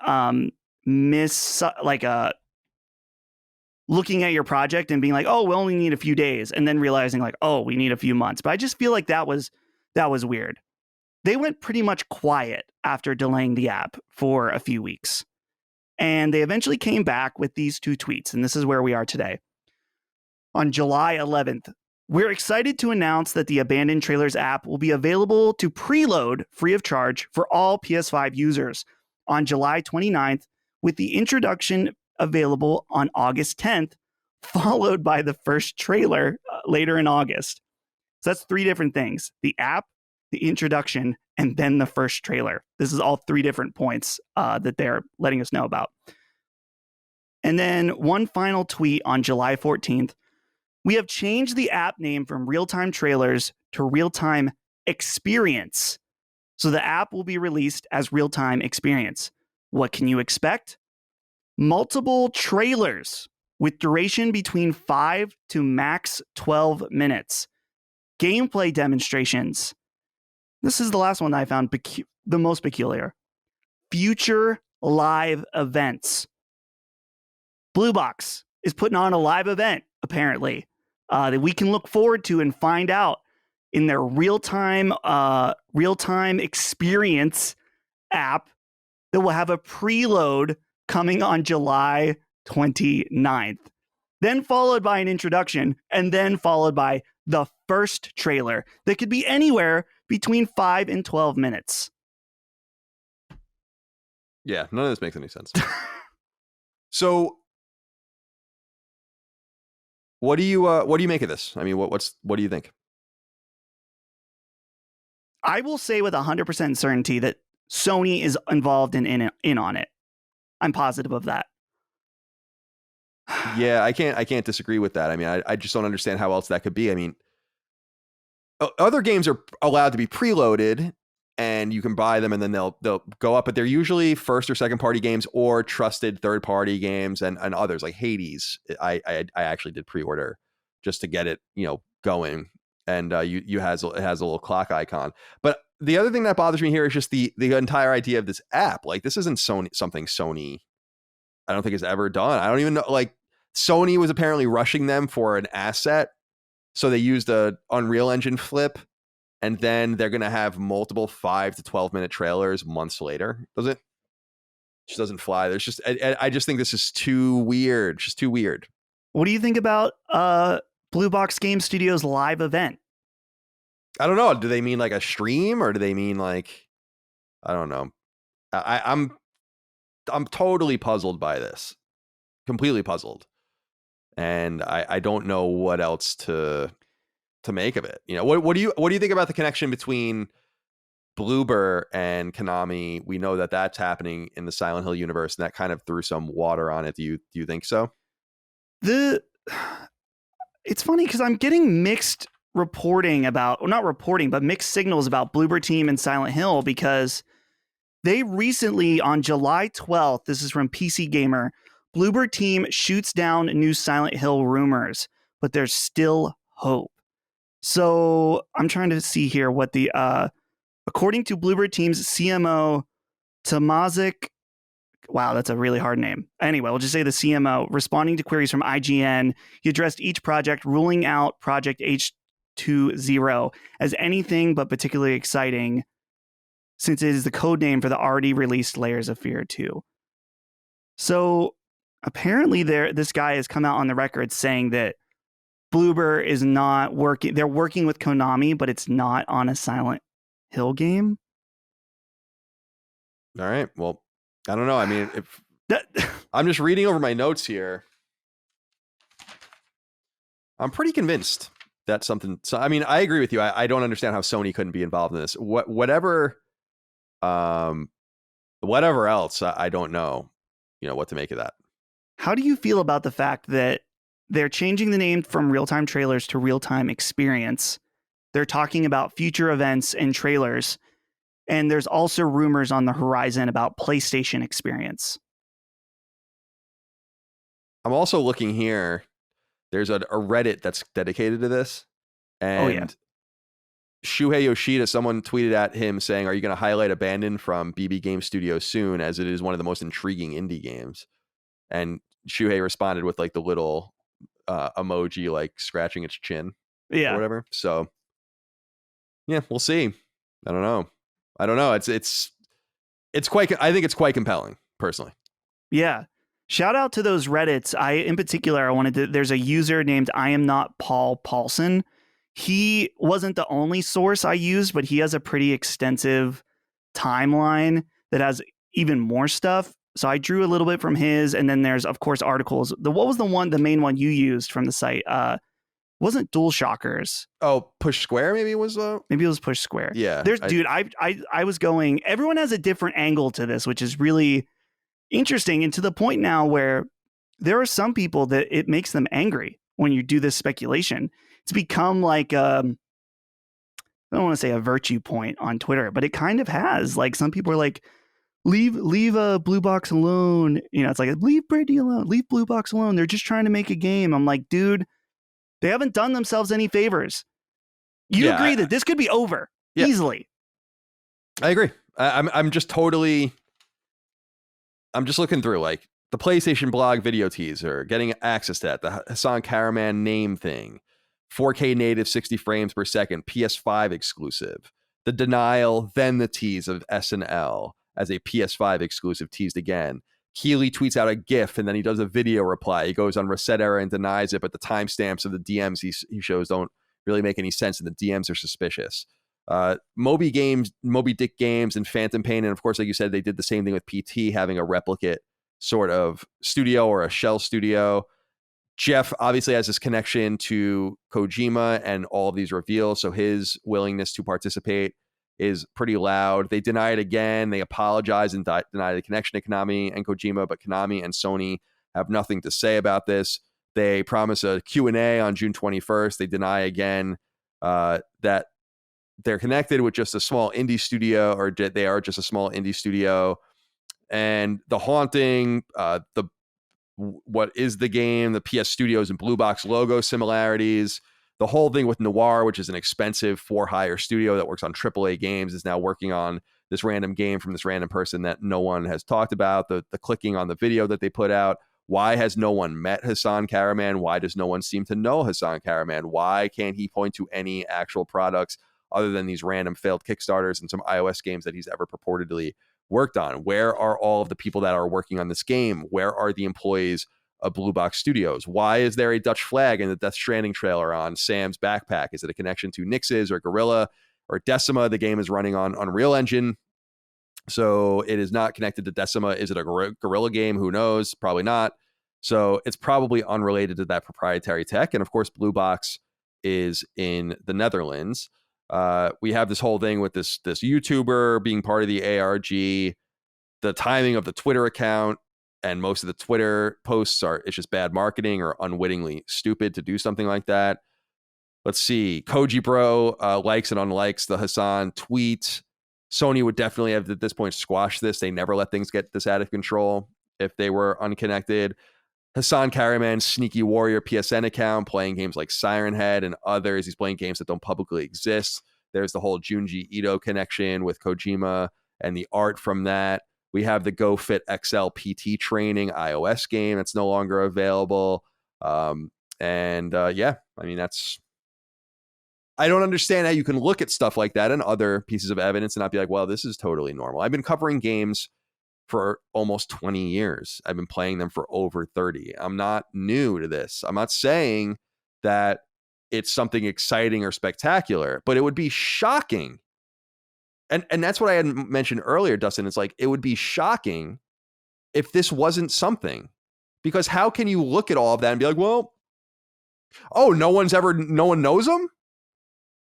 looking at your project and being like, oh, we only need a few days, and then realizing like, oh, we need a few months. But I just feel like that was weird. They went pretty much quiet after delaying the app for a few weeks. And they eventually came back with these two tweets, and this is where we are today. On July 11th, we're excited to announce that the Abandoned Trailers app will be available to preload free of charge for all PS5 users on July 29th, with the introduction available on August 10th, followed by the first trailer later in August. So that's three different things: the app, the introduction, and then the first trailer. This is all three different points that they're letting us know about. And then one final tweet on July 14th. We have changed the app name from Real-Time Trailers to Real-Time Experience. So the app will be released as Real-Time Experience. What can you expect? Multiple trailers with duration between 5 to max 12 minutes. Gameplay demonstrations. This is the last one I found the most peculiar. Future live events. Blue Box is putting on a live event, apparently, that we can look forward to and find out in their real-time experience app that will have a preload coming on July 29th. Then followed by an introduction, and then followed by the first trailer that could be anywhere between 5 and 12 minutes. Yeah, none of this makes any sense. So what do you make of this? I mean, what do you think? I will say with 100% certainty that Sony is involved in on it. I'm positive of that. Yeah, I can't disagree with that. I mean, I just don't understand how else that could be. I mean, other games are allowed to be preloaded and you can buy them and then they'll go up, but they're usually first or second party games or trusted third party games and others like Hades. I actually did pre-order just to get it, going. And it has a little clock icon. But the other thing that bothers me here is just the entire idea of this app. Like, this isn't something Sony, I don't think, has ever done. I don't even know. Like, Sony was apparently rushing them for an asset, so they used a Unreal Engine flip, and then they're going to have multiple 5 to 12 minute trailers months later. It just doesn't fly. I just think this is too weird. Just too weird. What do you think about Blue Box Game Studios live event? I don't know. Do they mean like a stream, or do they mean like, I don't know. I'm totally puzzled by this. Completely puzzled. And I don't know what else to make of it. What do you think about the connection between Bloober and Konami? We know that that's happening in the Silent Hill universe, and that kind of threw some water on it. Do you think so? It's funny because I'm getting mixed reporting about, well, not reporting, but mixed signals about Bloober Team and Silent Hill, because they recently, on July 12th, this is from PC Gamer, Bloober Team shoots down new Silent Hill rumors, but there's still hope. So I'm trying to see here what the, according to Bloober Team's CMO, Tomazik, wow, that's a really hard name. Anyway, we'll just say the CMO, responding to queries from IGN, he addressed each project, ruling out Project H20 as anything but particularly exciting, since it is the code name for the already released Layers of Fear 2. So apparently this guy has come out on the record saying that Bloober is not working. They're working with Konami, but it's not on a Silent Hill game. All right. Well, I don't know. I mean, if That, I'm just reading over my notes here, I'm pretty convinced that's something. So, I mean, I agree with you. I don't understand how Sony couldn't be involved in this. Um, whatever else, I don't know, what to make of that. how do you feel about the fact that they're changing the name from real time trailers to real time experience? They're talking about future events and trailers. And there's also rumors on the horizon about PlayStation experience. I'm also looking here. There's a Reddit that's dedicated to this. Oh, yeah. And Shuhei Yoshida, someone tweeted at him saying, "Are you going to highlight Abandon from BB Game Studios soon, as it is one of the most intriguing indie games?" And Shuhei responded with like the little emoji, like scratching its chin or Yeah. whatever. So yeah, we'll see. I don't know. It's quite. I think it's quite compelling, personally. Yeah. Shout out to those Reddits. In particular, there's a user named I am not Paul Paulson. He wasn't the only source I used, but he has a pretty extensive timeline that has even more stuff. So I drew a little bit from his, and then there's of course articles. What was the main one you used from the site? Wasn't Dual Shockers? Oh, Push Square maybe was. Maybe it was Push Square. Yeah, Dude. I was going. Everyone has a different angle to this, which is really interesting, and to the point now where there are some people that it makes them angry when you do this speculation. It's become like I don't want to say a virtue point on Twitter, but it kind of has. Like some people are like, leave a Blue Box alone. It's like leave Brady alone, leave Blue Box alone. They're just trying to make a game. I'm like, dude, they haven't done themselves any favors. You agree that this could be over easily? I agree. I'm just totally. I'm just looking through like the PlayStation blog video teaser, getting access to that, the Hasan Kahraman name thing, 4K native 60 frames per second, PS5 exclusive, the denial, then the tease of SNL as a PS5 exclusive teased again. Keeley tweets out a GIF and then he does a video reply. He goes on Reset Era and denies it, but the timestamps of the DMs he shows don't really make any sense and the DMs are suspicious. Moby Dick Games, and Phantom Pain, and of course, like you said, they did the same thing with PT, having a replicate sort of studio or a shell studio. Jeff obviously has this connection to Kojima and all of these reveals, so his willingness to participate is pretty loud. They deny it again. They apologize and deny the connection to Konami and Kojima, but Konami and Sony have nothing to say about this. They promise a Q&A on June 21st. They deny again that they're connected with just a small indie studio, or they are just a small indie studio. And The Haunting, what is the game, the PS Studios and Blue Box logo similarities, the whole thing with Noir, which is an expensive for-hire studio that works on AAA games, is now working on this random game from this random person that no one has talked about. The clicking on the video that they put out. Why has no one met Hasan Kahraman? Why does no one seem to know Hasan Kahraman? Why can't he point to any actual products other than these random failed Kickstarters and some iOS games that he's ever purportedly worked on? Where are all of the people that are working on this game? Where are the employees of Blue Box Studios? Why is there a Dutch flag in the Death Stranding trailer on Sam's backpack? Is it a connection to Nix's or Gorilla or Decima? The game is running on Unreal Engine, so it is not connected to Decima. Is it a Gorilla game? Who knows? Probably not. So it's probably unrelated to that proprietary tech. And of course, Blue Box is in the Netherlands. We have this whole thing with this YouTuber being part of the ARG, the timing of the Twitter account, and most of the Twitter posts it's just bad marketing or unwittingly stupid to do something like that. Let's see. Koji Bro likes and unlikes the Hasan tweet. Sony would definitely have at this point squashed this. They never let things get this out of control if they were unconnected. Hasan Kahraman's Sneaky Warrior PSN account, playing games like Siren Head and others. He's playing games that don't publicly exist. There's the whole Junji Ito connection with Kojima and the art from that. We have the Go Fit XL PT training iOS game that's no longer available. Yeah, I mean, I don't understand how you can look at stuff like that and other pieces of evidence and not be like, well, this is totally normal. I've been covering games for almost 20 years. I've been playing them for over 30. I'm not new to this. I'm not saying that it's something exciting or spectacular, but it would be shocking. And that's what I had mentioned earlier, Dustin. It's like, it would be shocking if this wasn't something. Because how can you look at all of that and be like, well, oh, no one knows him?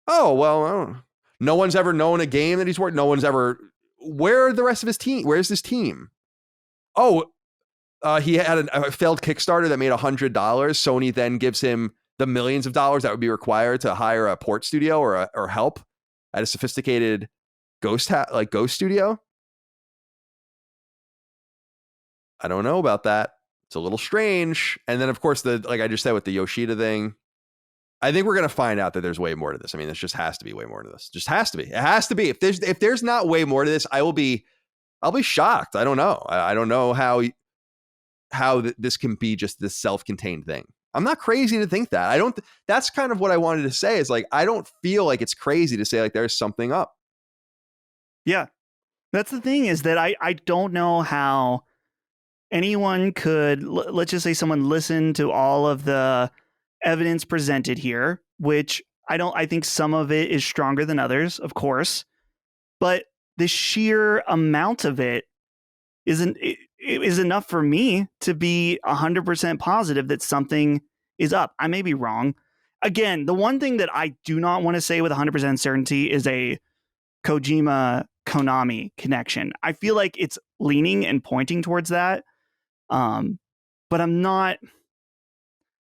Oh, well, no one's ever known a game that he's worked. No one's ever, where are the rest of his team? Where's this team? Oh, he had a failed Kickstarter that made $100. Sony then gives him the millions of dollars that would be required to hire a port studio or help at a sophisticated ghost studio. I don't know about that. It's a little strange. And then, of course, like I just said with the Yoshida thing, I think we're going to find out that there's way more to this. I mean, this just has to be way more to this. Just has to be. It has to be. If there's not way more to this, I'll be shocked. I don't know. I don't know how this can be just this self-contained thing. I'm not crazy to think that. That's kind of what I wanted to say is like, I don't feel like it's crazy to say like there's something up. Yeah. That's the thing is that I don't know how anyone could, let's just say someone listened to all of the evidence presented here, which I think some of it is stronger than others, of course, but the sheer amount of it is enough for me to be 100% positive that something is up. I may be wrong. Again, the one thing that I do not want to say with 100% certainty is a Kojima Konami connection. I feel like it's leaning and pointing towards that. But I'm not,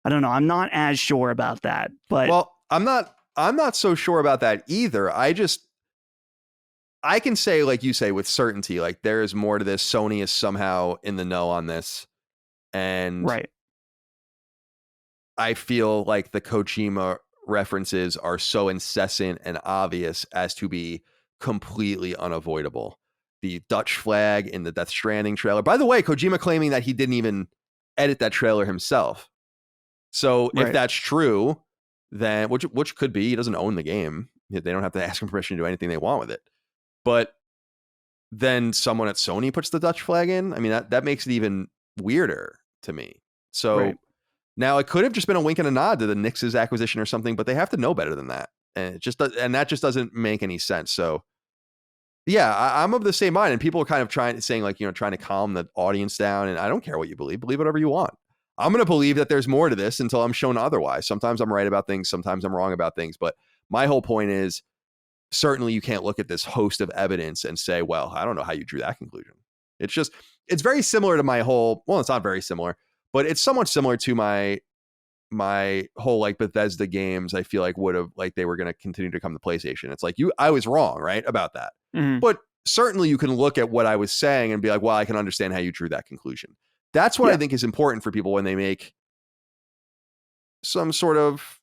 I don't know. I'm not as sure about that, but well, I'm not so sure about that either. I can say, like you say, with certainty, like there is more to this. Sony is somehow in the know on this. And right. I feel like the Kojima references are so incessant and obvious as to be completely unavoidable. The Dutch flag in the Death Stranding trailer. By the way, Kojima claiming that he didn't even edit that trailer himself. So if that's true, then which could be, he doesn't own the game. They don't have to ask him permission to do anything they want with it. But then someone at Sony puts the Dutch flag in. I mean, that makes it even weirder to me. So now it could have just been a wink and a nod to the Knicks' acquisition or something, but they have to know better than that. And that just doesn't make any sense. So yeah, I'm of the same mind. And people are kind of trying to calm the audience down. And I don't care what you believe whatever you want. I'm going to believe that there's more to this until I'm shown otherwise. Sometimes I'm right about things. Sometimes I'm wrong about things. But my whole point is, certainly you can't look at this host of evidence and say, well, I don't know how you drew that conclusion. It's very similar to my whole, well, it's not very similar, but it's somewhat similar to my whole like Bethesda games. I feel like they were going to continue to come to PlayStation. It's like I was wrong, right, about that. Mm-hmm. But certainly you can look at what I was saying and be like, well, I can understand how you drew that conclusion. That's what I think is important for people when they make some sort of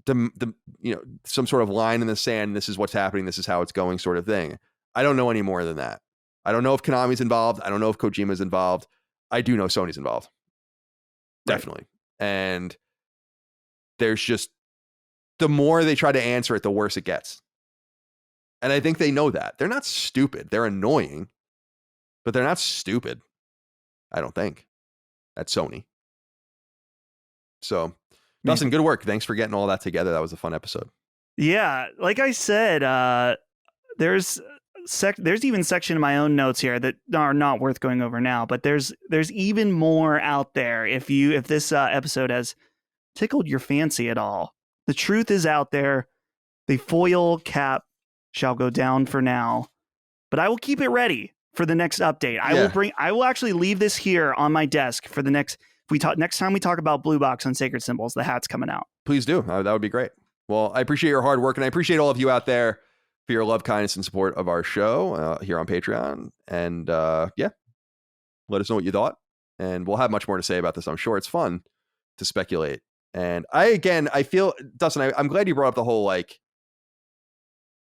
some sort of line in the sand. This is what's happening. This is how it's going, sort of thing. I don't know any more than that. I don't know if Konami's involved. I don't know if Kojima's involved. I do know Sony's involved. Definitely. And there's just, the more they try to answer it, the worse it gets. And I think they know that. They're not stupid. They're annoying, but they're not stupid. I don't think. At Sony. So, Dustin, good work. Thanks for getting all that together. That was a fun episode. Yeah, like I said, there's even section in my own notes here that are not worth going over now, but there's even more out there. If this episode has tickled your fancy at all, the truth is out there. The foil cap shall go down for now, but I will keep it ready for the next update. I will actually leave this here on my desk for the next time we talk about Blue Box on Sacred Symbols. The hat's coming out. Please do. That would be great. Well, I appreciate your hard work, and I appreciate all of you out there for your love, kindness, and support of our show here on Patreon. And let us know what you thought. And we'll have much more to say about this, I'm sure. It's fun to speculate. And I feel, Dustin, I'm glad you brought up the whole, like,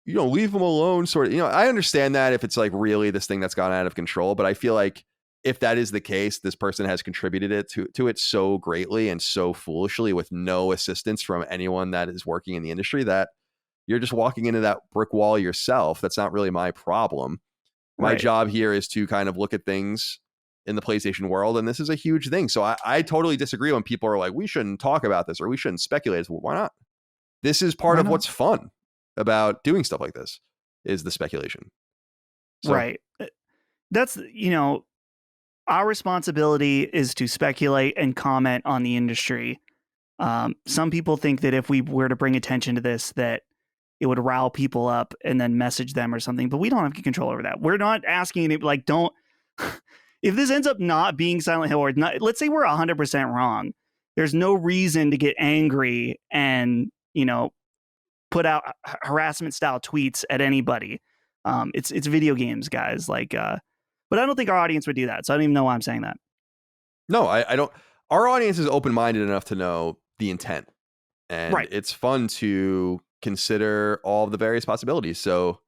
leave them alone sort of. I understand that if it's like really this thing that's gone out of control, but I feel like if that is the case, this person has contributed to it so greatly and so foolishly with no assistance from anyone that is working in the industry that you're just walking into that brick wall yourself. That's not really my problem. My job here is to kind of look at things in the PlayStation world, and this is a huge thing. So I totally disagree when people are like, we shouldn't talk about this or we shouldn't speculate. Well, why not? This is part of what's fun about doing stuff like this, is the speculation. So. Right. That's, our responsibility is to speculate and comment on the industry. Some people think that if we were to bring attention to this, that it would rile people up and then message them or something, but we don't have control over that. We're not asking it, like, don't, if this ends up not being Silent Hill, or not, let's say we're 100% wrong, there's no reason to get angry and, you know, put out harassment style tweets at anybody. It's video games, guys. Like, but I don't think our audience would do that. So I don't even know why I'm saying that. No, I don't. Our audience is open-minded enough to know the intent, and it's fun to consider all of the various possibilities. So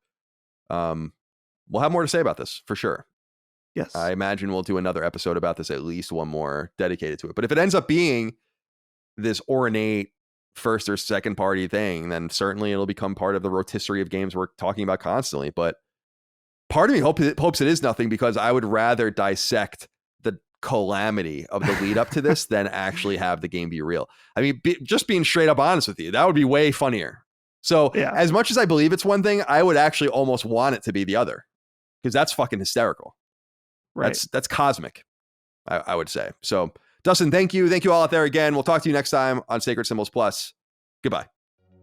we'll have more to say about this for sure. Yes. I imagine we'll do another episode about this, at least one more dedicated to it. But if it ends up being this ornate first or second party thing, then certainly it'll become part of the rotisserie of games we're talking about constantly. But part of me hopes it is nothing, because I would rather dissect the calamity of the lead up to this than actually have the game be real. I mean, just being straight up honest with you, that would be way funnier. So as much as I believe it's one thing, I would actually almost want it to be the other, because that's fucking hysterical. Right. That's cosmic, I would say. So Dustin, thank you. Thank you all out there again. We'll talk to you next time on Sacred Symbols Plus. Goodbye.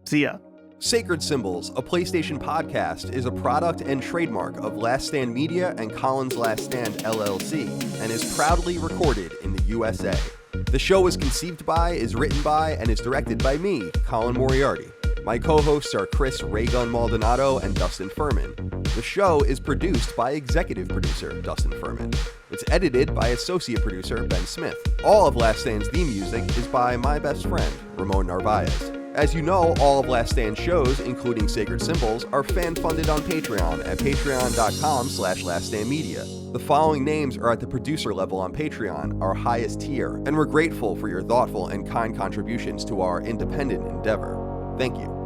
See ya. Sacred Symbols, a PlayStation podcast, is a product and trademark of Last Stand Media and Collins Last Stand LLC, and is proudly recorded in the USA. The show was conceived by, is written by, and is directed by me, Colin Moriarty. My co-hosts are Chris Raygun Maldonado and Dustin Furman. The show is produced by executive producer Dustin Furman. It's edited by associate producer Ben Smith. All of Last Stand's theme music is by my best friend, Ramon Narvaez. As you know, all of Last Stand's shows, including Sacred Symbols, are fan-funded on Patreon at patreon.com/laststandmedia. The following names are at the producer level on Patreon, our highest tier, and we're grateful for your thoughtful and kind contributions to our independent endeavor. Thank you.